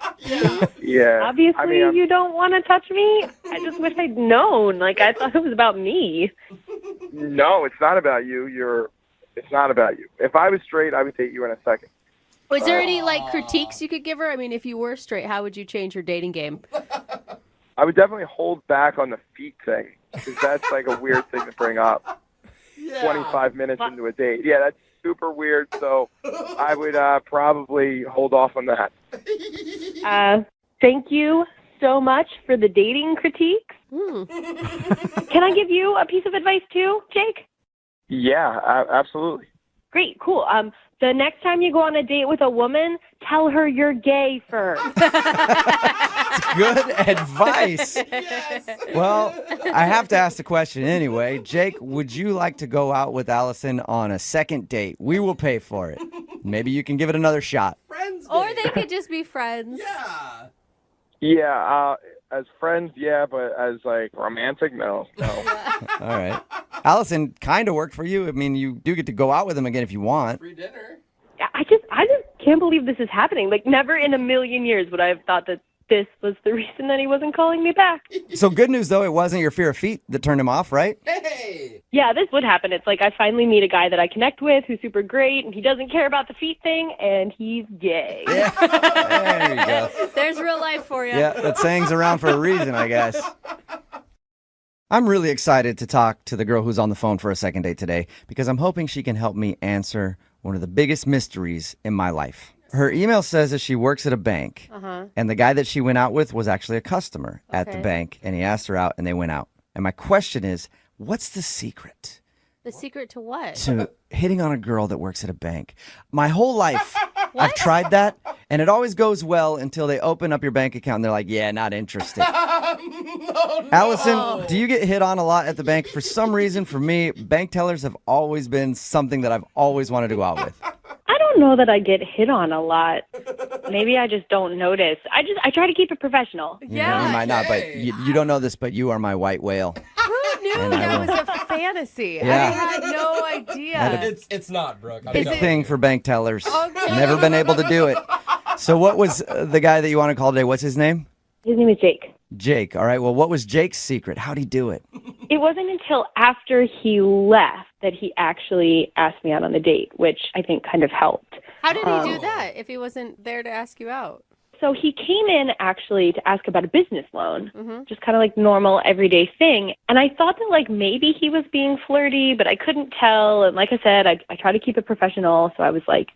Yeah. Obviously, you don't want to touch me. I just wish I'd known. I thought it was about me. No, it's not about you. It's not about you. If I was straight, I would date you in a second. Was there any critiques you could give her? I mean, if you were straight, how would you change your dating game? I would definitely hold back on the feet thing, because that's a weird thing to bring up. 25 minutes into a date. Yeah, that's super weird, so I would probably hold off on that. Thank you so much for the dating critiques. Can I give you a piece of advice too, Jake? Yeah, absolutely. Great, cool. The next time you go on a date with a woman, tell her you're gay first. Good advice. Yes. Well, I have to ask the question anyway. Jake, would you like to go out with Allison on a second date? We will pay for it. Maybe you can give it another shot. Friends Or day. they could just be friends. Yeah. Yeah, as friends, yeah, but as like romantic, no. All right. Allison, kind of worked for you. I mean, you do get to go out with him again if you want. Free dinner. I just can't believe this is happening. Like, never in a million years would I have thought that this was the reason that he wasn't calling me back. So good news, though, it wasn't your fear of feet that turned him off, right? Hey. Yeah, this would happen. It's like I finally meet a guy that I connect with who's super great, and he doesn't care about the feet thing, and he's gay. Yeah. There you go. There's real life for you. Yeah, that saying's around for a reason, I guess. I'm really excited to talk to the girl who's on the phone for a second date today because I'm hoping she can help me answer one of the biggest mysteries in my life. Her email says that she works at a bank, and the guy that she went out with was actually a customer at the bank, and he asked her out, and they went out. And my question is, what's the secret The secret to what? to hitting on a girl that works at a bank? My whole life, I've tried that, and it always goes well until they open up your bank account, and they're like, yeah, not interested. No. Allison, do you get hit on a lot at the bank? For some reason, for me, bank tellers have always been something that I've always wanted to go out with. I don't know that I get hit on a lot. Maybe I just don't notice. I try to keep it professional. Yeah. You might not, but you don't know this, but you are my white whale. Who knew And I that will- was a fantasy? Yeah. I had no idea. It's not, Brooke. I'm Big telling thing you. for bank tellers. Okay. Never been able to do it. So what was the guy that you want to call today? What's his name? His name is Jake. Jake. All right. Well, what was Jake's secret? How'd he do it? It wasn't until after he left that he actually asked me out on the date, which I think kind of helped. How did he do that if he wasn't there to ask you out? So he came in actually to ask about a business loan, just kind of like normal everyday thing. And I thought that like maybe he was being flirty, but I couldn't tell. And like I said, I try to keep it professional. So I was like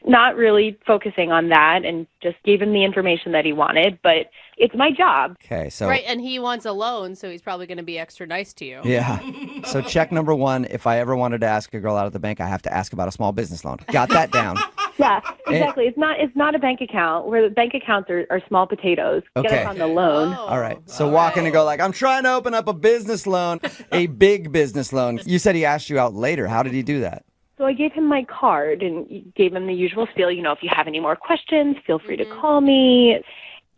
not really focusing on that and just gave him the information that he wanted. But it's my job. Okay. So Right, and he wants a loan, so he's probably going to be extra nice to you. yeah. So check number one, if I ever wanted to ask a girl out at the bank, I have to ask about a small business loan. Got that down. Yeah, exactly. It's not a bank account where the bank accounts are small potatoes. Get Okay. us on the loan. All right. So walk in and go like, I'm trying to open up a business loan, a big business loan. You said he asked you out later. How did he do that? So I gave him my card and gave him the usual spiel, if you have any more questions, feel free to call me.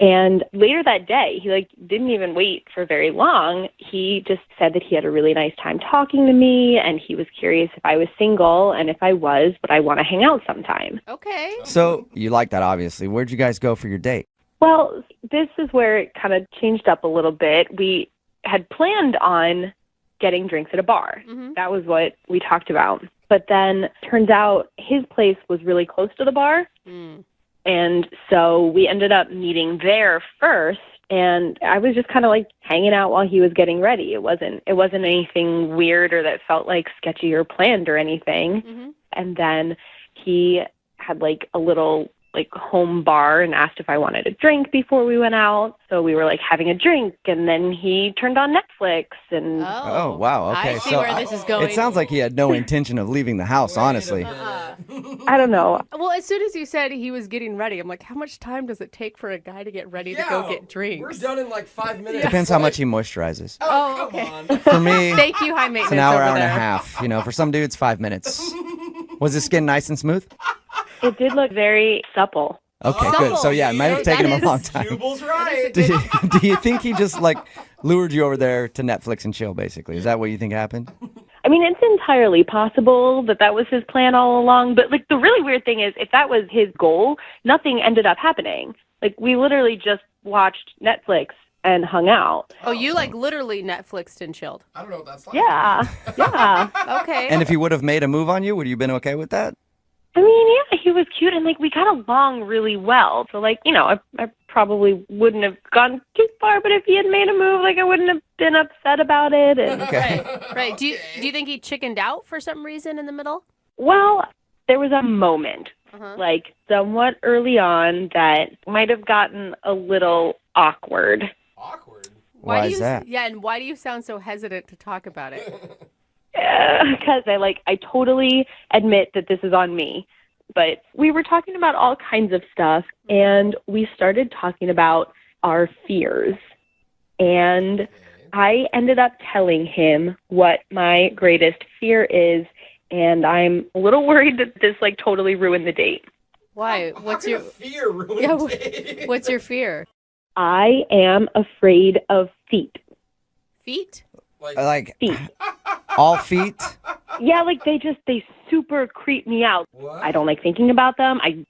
And later that day, he didn't even wait for very long. He just said that he had a really nice time talking to me and he was curious if I was single, and if I was, would I want to hang out sometime? Okay. So you like that, obviously. Where'd you guys go for your date? Well, this is where it kind of changed up a little bit. We had planned on getting drinks at a bar. That was what we talked about. But then turns out his place was really close to the bar. And so we ended up meeting there first. And I was just kind of hanging out while he was getting ready. It wasn't anything weird or that felt sketchy or planned or anything. And then he had a little home bar and asked if I wanted a drink before we went out. So we were having a drink, and then he turned on Netflix and Oh, wow. Okay. I see so where this is going. It sounds like he had no intention of leaving the house, honestly. I don't know. Well, as soon as you said he was getting ready, I'm like, how much time does it take for a guy to get ready to go get drinks? We're done in 5 minutes. Depends how much he moisturizes. Oh, okay. For me, Thank you, high maintenance. it's an hour, over hour and a there. half. For some dudes, 5 minutes. Was his skin nice and smooth? it did look very supple. Okay, good. So yeah, it might have taken him a long time. Jubal's right. Do you think he just lured you over there to Netflix and chill, basically? Is that what you think happened? I mean, it's entirely possible that was his plan all along. But the really weird thing is, if that was his goal, nothing ended up happening. We literally just watched Netflix and hung out. Oh, you literally Netflixed and chilled. I don't know what that's like. Yeah. Okay. And if he would have made a move on you, would you have been okay with that? I mean, yeah, he was cute and we got along really well. So I probably wouldn't have gone too far, but if he had made a move, I wouldn't have been upset about it. And Right. Do you think he chickened out for some reason in the middle? well, there was a moment, somewhat early on, that might have gotten a little awkward. Awkward. Why do is you, that? Yeah, and why do you sound so hesitant to talk about it? Because I totally admit that this is on me. But we were talking about all kinds of stuff, and we started talking about our fears. And I ended up telling him what my greatest fear is, and I'm a little worried that this like totally ruined the date. Why? What's your fear? What's your fear? I am afraid of feet. Feet? Like Feet. all feet? Yeah, like they super creep me out. What? I don't like thinking about them. I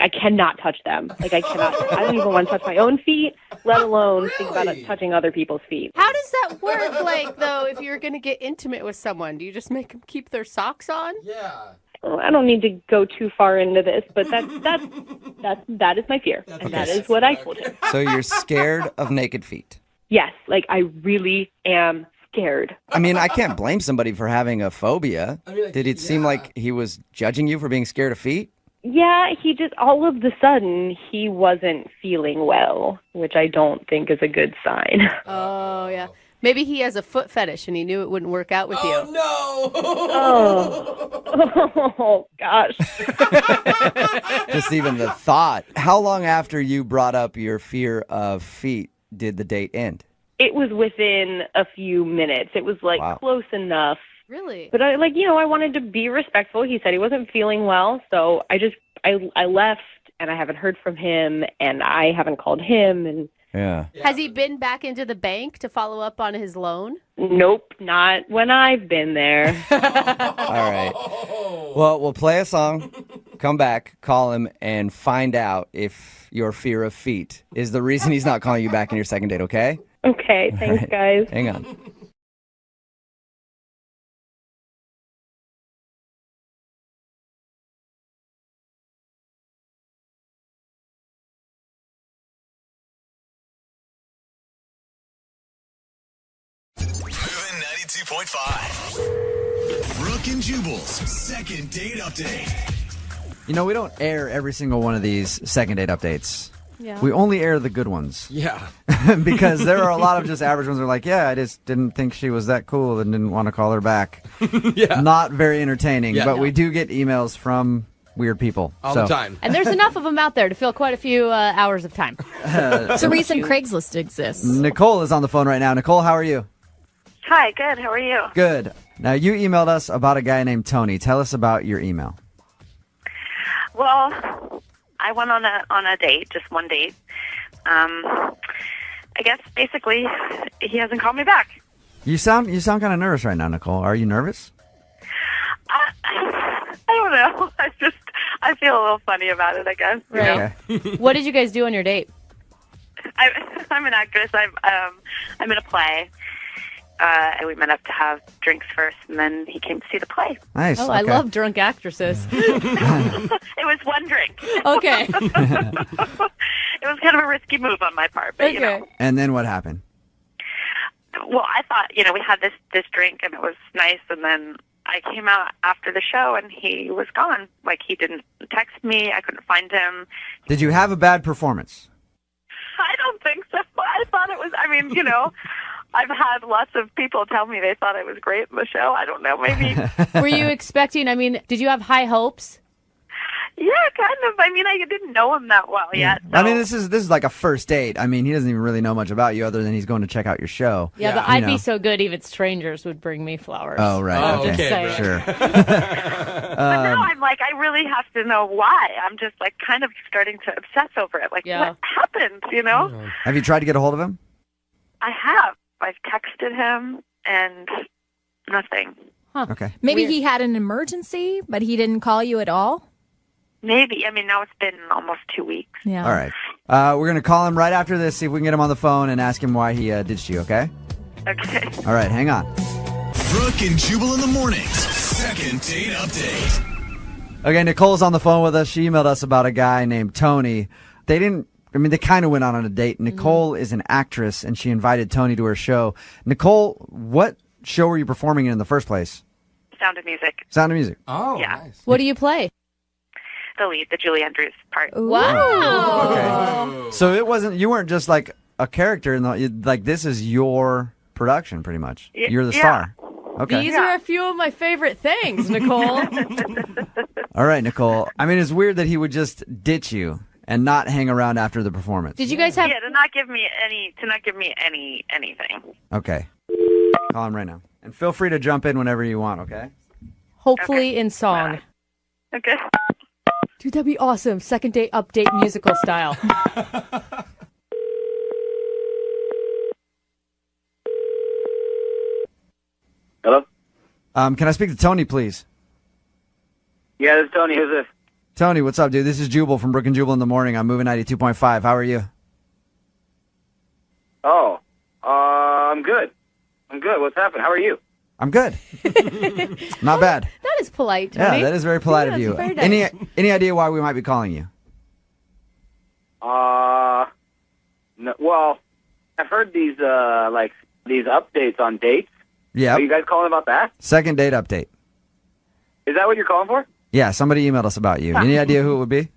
cannot touch them. Like I don't even want to touch my own feet, let alone think about touching other people's feet. How does that work, like, though, if you're going to get intimate with someone? Do you just make them keep their socks on? Yeah. I don't need to go too far into this, but that is my fear, and that is what I told him. So you're scared of naked feet? Yes, like I really am scared. I mean, I can't blame somebody for having a phobia. Did it seem like he was judging you for being scared of feet? Yeah, he just all of the sudden he wasn't feeling well, which I don't think is a good sign. Oh, yeah. Maybe he has a foot fetish and he knew it wouldn't work out with you. No! Oh gosh. Just even the thought. How long after you brought up your fear of feet did the date end? It was within a few minutes. It was like close enough. Really? But I wanted to be respectful. He said he wasn't feeling well, so I left and I haven't heard from him and I haven't called him and Yeah. Has he been back into the bank to follow up on his loan? Nope, not when I've been there. All right. Well, we'll play a song, come back, call him, and find out if your fear of feet is the reason he's not calling you back in your second date, okay? Okay, thanks, guys. Hang on. Moving 92.5. Brooke and Jubal's second date update. You know, we don't air every single one of these second date updates. Yeah. We only air the good ones. Yeah. Because there are a lot of just average ones that are like, yeah, I just didn't think she was that cool and didn't want to call her back. Yeah. Not very entertaining, Yeah. but we do get emails from weird people. All the time. And there's enough of them out there to fill quite a few hours of time. It's a reason Craigslist exists. Nicole is on the phone right now. Nicole, how are you? Hi, good. How are you? Good. Now, you emailed us about a guy named Tony. Tell us about your email. Well, I went on a date, just one date. I guess basically he hasn't called me back. You sound kind of nervous right now, Nicole. Are you nervous? I don't know. I feel a little funny about it, I guess. you know? Okay. What did you guys do on your date? I'm an actress. I'm in a play. And we met up to have drinks first, and then he came to see the play. Nice. Oh, I love drunk actresses. It was one drink. Okay. It was kind of a risky move on my part, but you know. And then what happened? Well, I thought, we had this drink, and it was nice, and then I came out after the show, and he was gone. Like, he didn't text me. I couldn't find him. Did you have a bad performance? I don't think so. I thought it was, I've had lots of people tell me they thought it was great in the show. I don't know, maybe. Were you expecting, did you have high hopes? Yeah, kind of. I didn't know him that well yet. So. I mean, this is like a first date. I mean, he doesn't even really know much about you other than he's going to check out your show. Yeah, but I'd be so good even strangers would bring me flowers. Oh, right. Oh, okay, Sure. But now I'm like, I really have to know why. I'm just like kind of starting to obsess over it. Like, what happened, Have you tried to get a hold of him? I have. I've texted him and nothing. Huh. Okay. Maybe he had an emergency, but he didn't call you at all? Maybe. Now it's been almost 2 weeks. Yeah. All right. We're going to call him right after this, see if we can get him on the phone and ask him why he ditched you, okay? Okay. All right, hang on. Brooke and Jubal in the mornings. Second date update. Okay, Nicole's on the phone with us. She emailed us about a guy named Tony. They kind of went on a date. Nicole is an actress, and she invited Tony to her show. Nicole, what show were you performing in the first place? Sound of Music. Sound of Music. Oh, yeah. Nice. What do you play? The lead, the Julie Andrews part. Wow. Okay. So you weren't just like a character, like this is your production pretty much. You're the star. Okay. These are a few of my favorite things, Nicole. All right, Nicole. It's weird that he would just ditch you and not hang around after the performance. Did you guys have... Yeah, to not give me anything. Okay. Call him right now. And feel free to jump in whenever you want, okay? hopefully in song. Okay. Dude, that'd be awesome. Second date update musical style. Hello? Can I speak to Tony, please? Yeah, this is Tony. Who's this? Tony, what's up, dude? This is Jubal from Brooke and Jubal in the Morning. I'm moving 92.5. How are you? Oh, I'm good. I'm good. What's happening? How are you? I'm good. Not bad. That is polite, Tony. Yeah, that is very polite Yeah, of you. that's very nice. Any idea why we might be calling you? No, well, I've heard these updates on dates. Yeah. Are you guys calling about that? Second date update. Is that what you're calling for? Yeah, somebody emailed us about you. Any idea who it would be?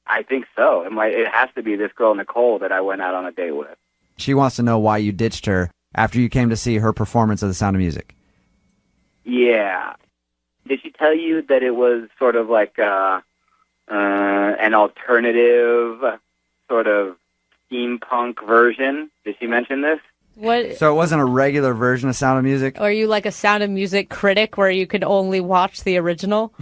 I think so. It has to be this girl Nicole that I went out on a date with. She wants to know why you ditched her after you came to see her performance of The Sound of Music. Yeah. Did she tell you that it was sort of like an alternative sort of steampunk version? Did she mention this? What? So it wasn't a regular version of Sound of Music? Are you like a Sound of Music critic where you could only watch the original?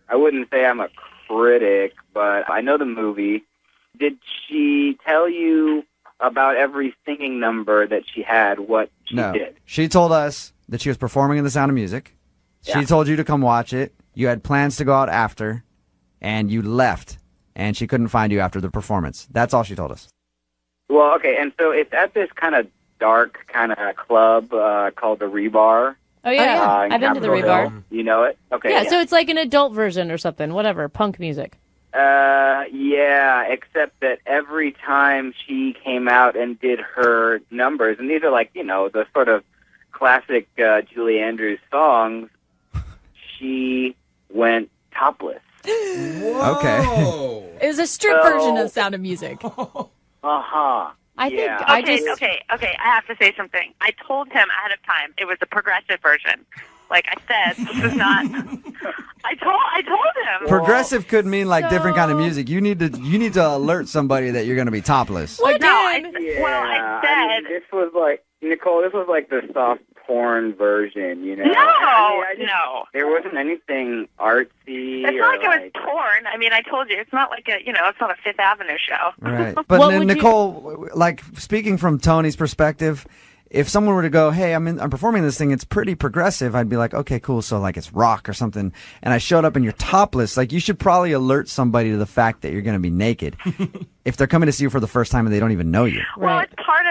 I wouldn't say I'm a critic, but I know the movie. Did she tell you about every singing number that she had, what she No. did? She told us that she was performing in The Sound of Music. Yeah. She told you to come watch it. You had plans to go out after, and you left, and she couldn't find you after the performance. That's all she told us. Well, okay, and so it's at this kind of dark kind of club called the Rebar. Oh, yeah. in I've been to the Capitol Rebar. Hill. You know it? Okay. Yeah, so it's like an adult version or something. Whatever. Punk music. Yeah, except that every time she came out and did her numbers, and these are like, the sort of classic Julie Andrews songs, she went topless. Okay. It was a strip version of Sound of Music. Uh-huh. I think Okay, I have to say something. I told him ahead of time it was the progressive version. Like I said, this is not. I told him. Progressive could mean like different kind of music. You need to alert somebody that you're going to be topless. I said this was like Nicole. This was like the soft porn version, No, no. There wasn't anything artsy. It's not like it was porn. I mean, I told you, it's not like it's not a Fifth Avenue show. Right. But Nicole, like speaking from Tony's perspective, if someone were to go, "Hey, I'm performing this thing. It's pretty progressive," I'd be like, "Okay, cool. So like it's rock or something." And I showed up and you're topless. Like you should probably alert somebody to the fact that you're going to be naked if they're coming to see you for the first time and they don't even know you. Well, it's part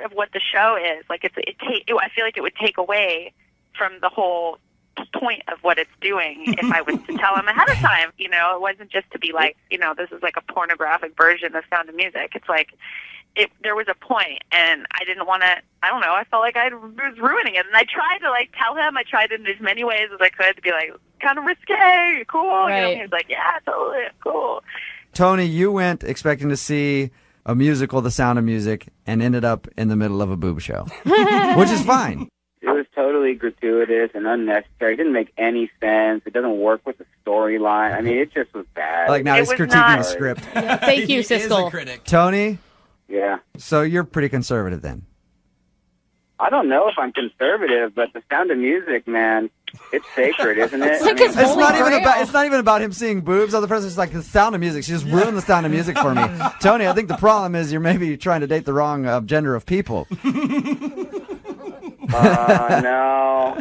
of what the show is. Like I feel like it would take away from the whole point of what it's doing if I was to tell him ahead of time. It wasn't just to be like, this is like a pornographic version of Sound of Music. It's like there was a point, and I didn't want to. I don't know. I felt like I was ruining it, and I tried to like tell him. I tried in as many ways as I could to be like, kind of risque, cool. Right. He was like, yeah, totally, cool. Tony, you went expecting to see a musical, The Sound of Music, and ended up in the middle of a boob show, which is fine. It was totally gratuitous and unnecessary. It didn't make any sense. It doesn't work with the storyline. I mean, it just was bad. Like now he's critiquing the script. Yeah, thank you, Siskel. Tony? Yeah. So you're pretty conservative then? I don't know if I'm conservative, but The Sound of Music, man, it's sacred, isn't it? It's not even about him seeing boobs. Other person's like The Sound of Music. She just ruined The Sound of Music for me. Tony, I think the problem is you're maybe trying to date the wrong gender of people. No,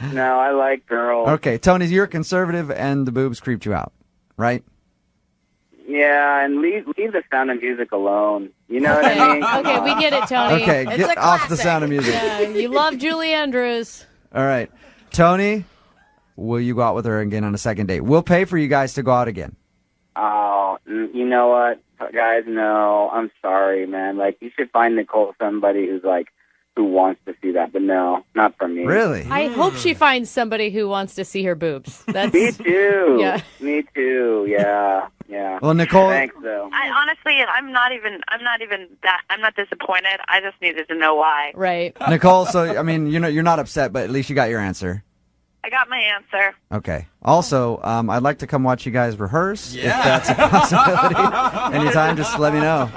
I like girls. Okay, Tony, you're conservative and the boobs creeped you out, right? Yeah, and leave The Sound of Music alone. You know what I mean? Okay, we get it, Tony. Okay, get off The Sound of Music. Yeah, you love Julie Andrews. All right. Tony, will you go out with her again on a second date? We'll pay for you guys to go out again. Oh, you know what? Guys, no, I'm sorry, man. Like, you should find Nicole somebody who wants to see that, but no, not for me. Really? I hope she finds somebody who wants to see her boobs. That's Me too. Yeah. Me too. Yeah. Well, Nicole. Thanks, though. I honestly, I'm not disappointed. I just needed to know why. Right. Nicole, so, I mean, you're not upset, but at least you got your answer. I got my answer. Okay. Also, I'd like to come watch you guys rehearse, if that's a possibility. Anytime, just let me know.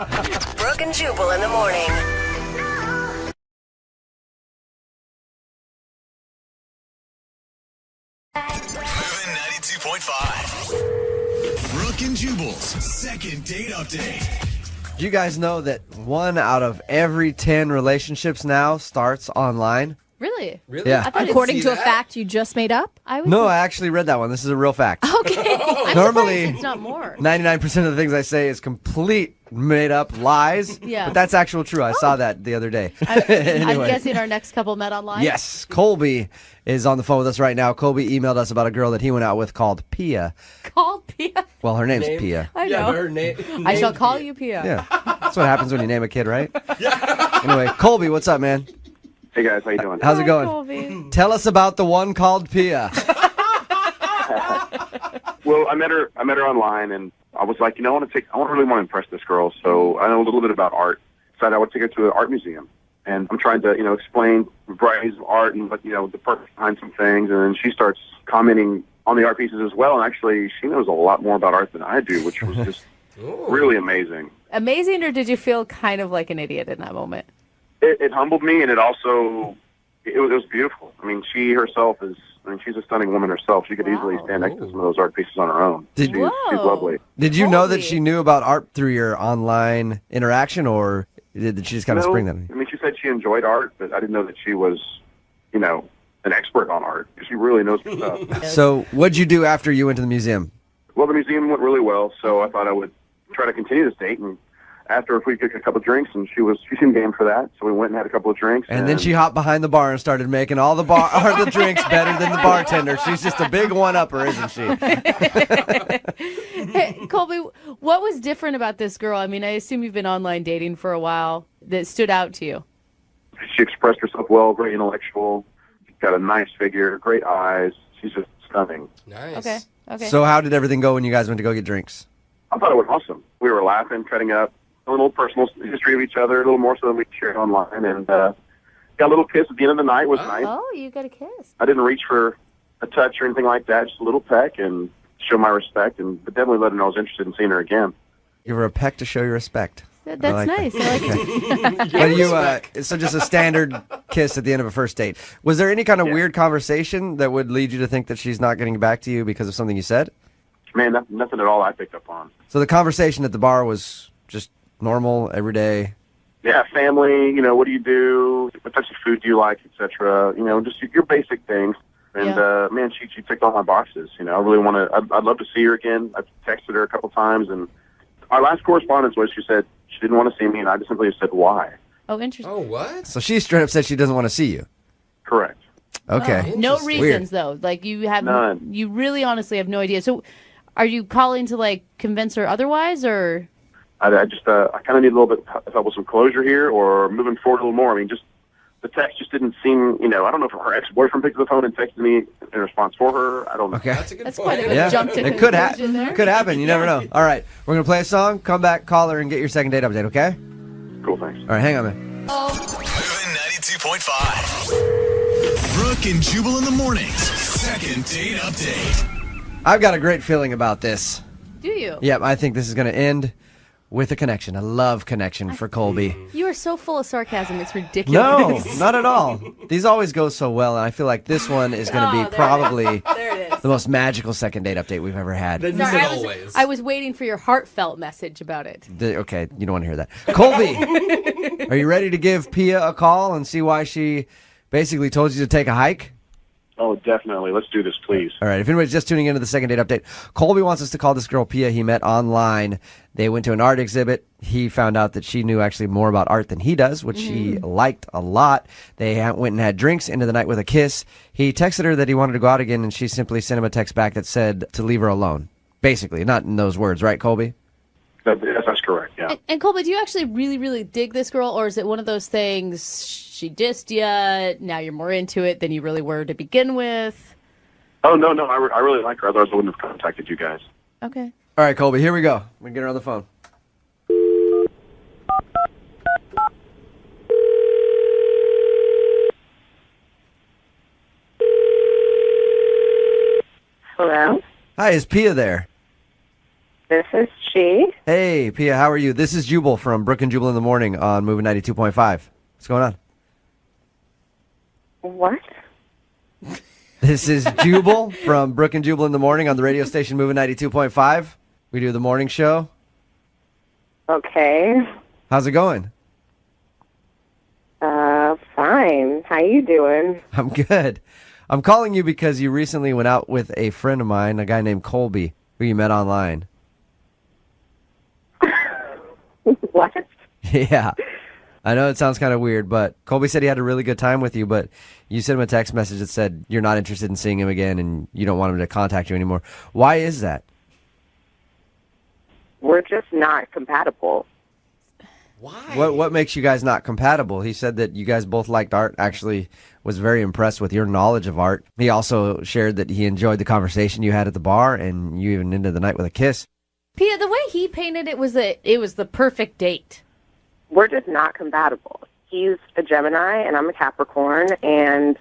Brooke and Jubal in the morning. 92.5. Brooke and Jubal's second date update. Do you guys know that 1 out of every 10 relationships now starts online? Really? Really? Yeah. I thought According to a fact you just made up? I would No, I actually read that one. This is a real fact. Okay. I'm Normally, surprised it's not more. 99% of the things I say is complete made up lies. Yeah. But that's actual true. I saw that the other day. I'm Anyway. guessing our next couple met online. Yes, Colby is on the phone with us right now. Colby emailed us about a girl that he went out with called Pia. Called Pia. Well, her name's Pia. I Yeah, know. but her name. I shall call you Pia. Yeah, that's what happens when you name a kid, right? Yeah. Anyway, Colby, what's up, man? Hey guys, how you doing? How's it going? Colby. Tell us about the one called Pia. Well, I met her online, and I was like, I really want to impress this girl, so I know a little bit about art. Decided I would take her to an art museum, and I'm trying to, explain varieties of art and what, the purpose behind some things, and then she starts commenting on the art pieces as well, and actually, she knows a lot more about art than I do, which was just really amazing. Amazing, or did you feel kind of like an idiot in that moment? It humbled me, and it also, it was beautiful. I mean, she herself is, she's a stunning woman herself. She could easily stand next to some of those art pieces on her own. She's lovely. Did you know that she knew about art through your online interaction, or did she just kind of spring that? I mean, she said she enjoyed art, but I didn't know that she was, an expert on art. She really knows her stuff. So what'd you do after you went to the museum? Well, the museum went really well, so I thought I would try to continue this date. And after, if we took a couple drinks, and she seemed game for that, so we went and had a couple of drinks. And then she hopped behind the bar and started making all the the drinks better than the bartender. She's just a big one-upper, isn't she? Hey, Colby, what was different about this girl? I mean, I assume you've been online dating for a while that stood out to you. She expressed herself well, very intellectual, got a nice figure, great eyes. She's just stunning. Nice. Okay. So how did everything go when you guys went to go get drinks? I thought it went awesome. We were laughing, cutting up, a little personal history of each other, a little more so than we shared online, and got a little kiss at the end of the night. It was nice. Oh, you got a kiss. I didn't reach for a touch or anything like that, just a little peck and show my respect, but definitely let her know I was interested in seeing her again. Give her a peck to show your respect. That's I like nice. that. I like it. But so just a standard kiss at the end of a first date. Was there any kind of weird conversation that would lead you to think that she's not getting back to you because of something you said? Man, nothing at all I picked up on. So the conversation at the bar was just normal, everyday. Yeah, family, what do you do? What types of food do you like, etc. Just your basic things. And, man, she ticked all my boxes. I really want to, I'd love to see her again. I've texted her a couple times, and our last correspondence was she said she didn't want to see me, and I just simply said, why? Oh, interesting. Oh, what? So she straight up said she doesn't want to see you. Correct. Okay. No reasons, Weird. though. Like, you have None. You really honestly have no idea. So are you calling to, convince her otherwise, or? I kind of need a little bit of help with some closure here, or moving forward a little more. I mean, just the text just didn't seem, I don't know if her ex-boyfriend picked up the phone and texted me in response for her. I don't know. Okay. That's quite a jump to it could conclusion there. Could happen. You never know. All right. We're going to play a song, come back, call her, and get your second date update, okay? Cool, thanks. All right, hang on, man. Moving 92.5. Brooke and Jubal in the mornings. Second date update. I've got a great feeling about this. Do you? Yep, I think this is going to end with a connection. A love connection for Colby. You are so full of sarcasm. It's No, ridiculous. not at all. These always go so well, and I feel like this one is going to be probably the most magical second date update we've ever had. Sorry, I was waiting for your heartfelt message about it. Okay, you don't want to hear that. Colby, are you ready to give Pia a call and see why she basically told you to take a hike? Oh, definitely. Let's do this, please. All right. If anybody's just tuning into the second date update, Colby wants us to call this girl Pia he met online. They went to an art exhibit. He found out that she knew actually more about art than he does, which he liked a lot. They went and had drinks, into the night with a kiss. He texted her that he wanted to go out again, and she simply sent him a text back that said to leave her alone. Basically, not in those words, right, Colby? That's correct, yeah. And Colby, do you actually really, really dig this girl, or is it one of those things, she dissed you, now you're more into it than you really were to begin with? Oh, no, I really like her. Otherwise, I wouldn't have contacted you guys. Okay. All right, Colby, here we go. We get her on the phone. Hello? Hi, is Pia there? This is she. Hey, Pia, how are you? This is Jubal from Brooke and Jubal in the Morning on Moving 92.5. What's going on? What? This is Jubal from Brooke and Jubal in the Morning on the radio station Moving 92.5. We do the morning show. Okay. How's it going? Fine. How you doing? I'm good. I'm calling you because you recently went out with a friend of mine, a guy named Colby, who you met online. What? Yeah. I know it sounds kind of weird, but Colby said he had a really good time with you, but you sent him a text message that said you're not interested in seeing him again and you don't want him to contact you anymore. Why is that? We're just not compatible. Why? What makes you guys not compatible? He said that you guys both liked art, actually was very impressed with your knowledge of art. He also shared that he enjoyed the conversation you had at the bar, and you even ended the night with a kiss. Pia, the way he painted it was the perfect date. We're just not compatible. He's a Gemini and I'm a Capricorn, and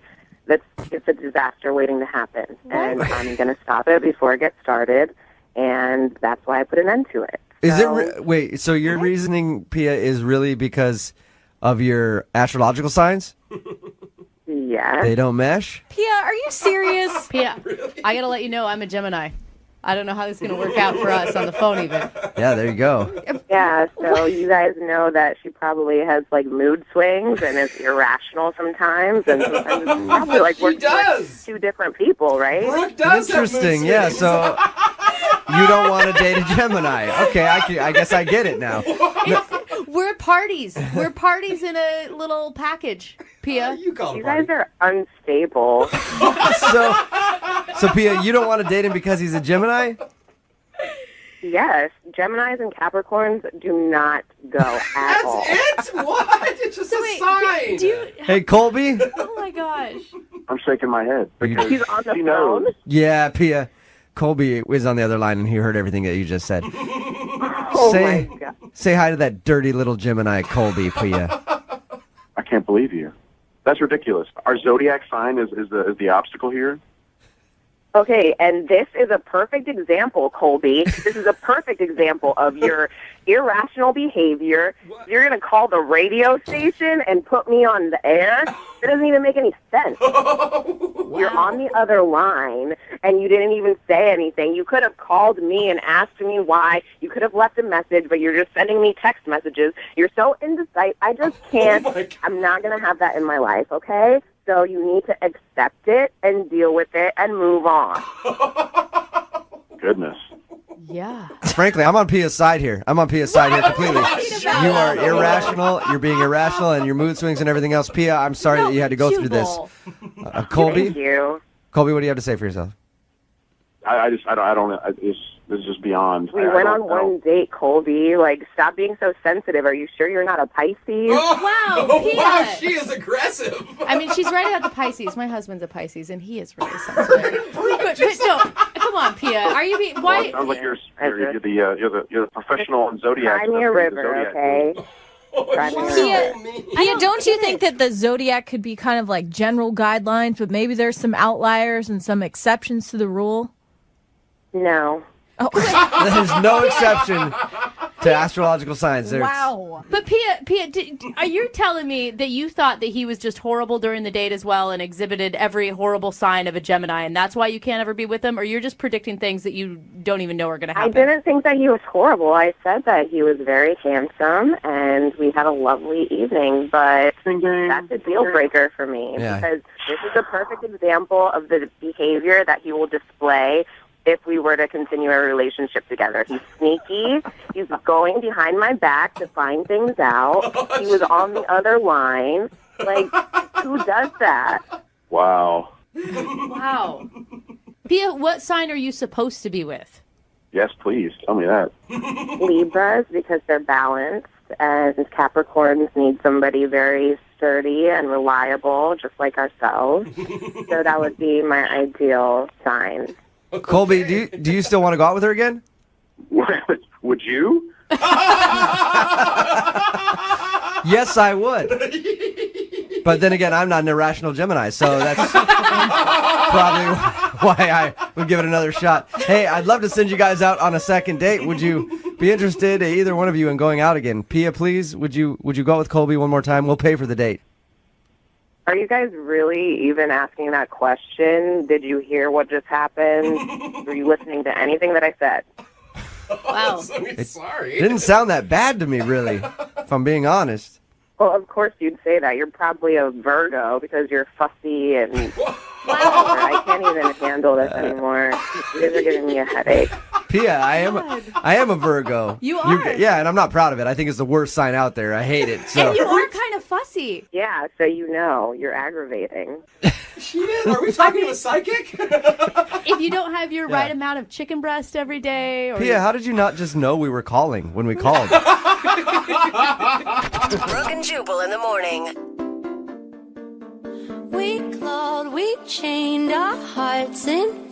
it's a disaster waiting to happen. And I'm going to stop it before it gets started, and that's why I put an end to it. Is it wait? So your reasoning, Pia, is really because of your astrological signs? Yeah. They don't mesh? Pia, are you serious? Pia, I gotta let you know I'm a Gemini. I don't know how this is gonna work out for us on the phone even. Yeah, there you go. Yeah, so you guys know that she probably has like mood swings and is irrational sometimes, and sometimes it's probably like we're two different people, right? Brooke does Interesting, yeah. So you don't want to date a Gemini? Okay, I guess I get it now. We're parties. We're parties in a little package, Pia. You guys are unstable. So Pia, you don't want to date him because he's a Gemini? Yes, Geminis and Capricorns do not go at all. That's it? What? It's just a sign. Hey, Colby? Oh my gosh. I'm shaking my head. Because He's on the phone. Yeah, Pia. Colby was on the other line and he heard everything that you just said. Oh my God. Say hi to that dirty little Gemini, Colby, Pia. I can't believe you. That's ridiculous. Our zodiac sign is the obstacle here. Okay, and this is a perfect example, Colby. This is a perfect example of your irrational behavior. You're going to call the radio station and put me on the air? That doesn't even make any sense. You're on the other line, and you didn't even say anything. You could have called me and asked me why. You could have left a message, but you're just sending me text messages. You're so indecisive. I just can't. I'm not going to have that in my life, okay? So you need to accept it and deal with it and move on. Goodness. Yeah. Frankly, I'm on Pia's side here. I'm on Pia's side here completely. You are irrational. You're being irrational, and your mood swings and everything else. Pia, I'm sorry that you had to go through this. Colby? Thank you. Colby, what do you have to say for yourself? This is just beyond. We went on one date, Colby. Like, stop being so sensitive. Are you sure you're not a Pisces? Wow, Pia. Wow, she is aggressive. I mean, she's right about the Pisces. My husband's a Pisces, and he is really sensitive. but no, come on, Pia. Are you being why? Well, it sounds like you're the professional in zodiac. Cry me a river, okay? Pia, don't you think that the zodiac could be kind of like general guidelines, but maybe there's some outliers and some exceptions to the rule? No. Oh. There's no exception to astrological signs. Wow. But Pia, are you telling me that you thought that he was just horrible during the date as well and exhibited every horrible sign of a Gemini, and that's why you can't ever be with him? Or you're just predicting things that you don't even know are going to happen? I didn't think that he was horrible. I said that he was very handsome, and we had a lovely evening, but that's a deal breaker for me because this is a perfect example of the behavior that he will display if we were to continue a relationship together. He's sneaky. He's going behind my back to find things out. He was on the other line. Like, who does that? Wow. Wow. Pia, what sign are you supposed to be with? Yes, please. Tell me that. Libras, because they're balanced, and Capricorns need somebody very sturdy and reliable, just like ourselves. So that would be my ideal sign. Colby, do you still want to go out with her again? Would you? Yes, I would. But then again, I'm not an irrational Gemini, so that's probably why I would give it another shot. Hey, I'd love to send you guys out on a second date. Would you be interested, either one of you, in going out again? Pia, please, would you go out with Colby one more time? We'll pay for the date. Are you guys really even asking that question? Did you hear what just happened? Were you listening to anything that I said? Wow. Sorry. It didn't sound that bad to me, really, if I'm being honest. Well, of course you'd say that. You're probably a Virgo because you're fussy and I can't even handle this anymore. You guys are giving me a headache. Pia, I am a Virgo. You are? Yeah, and I'm not proud of it. I think it's the worst sign out there. I hate it. So. And you are kind of fussy. Yeah, so you know, you're aggravating. She is. Are we talking to a psychic? If you don't have your right amount of chicken breast every day. Or Pia, how did you not just know we were calling when we called? Brooke and Jubal in the morning. We clawed, we chained our hearts in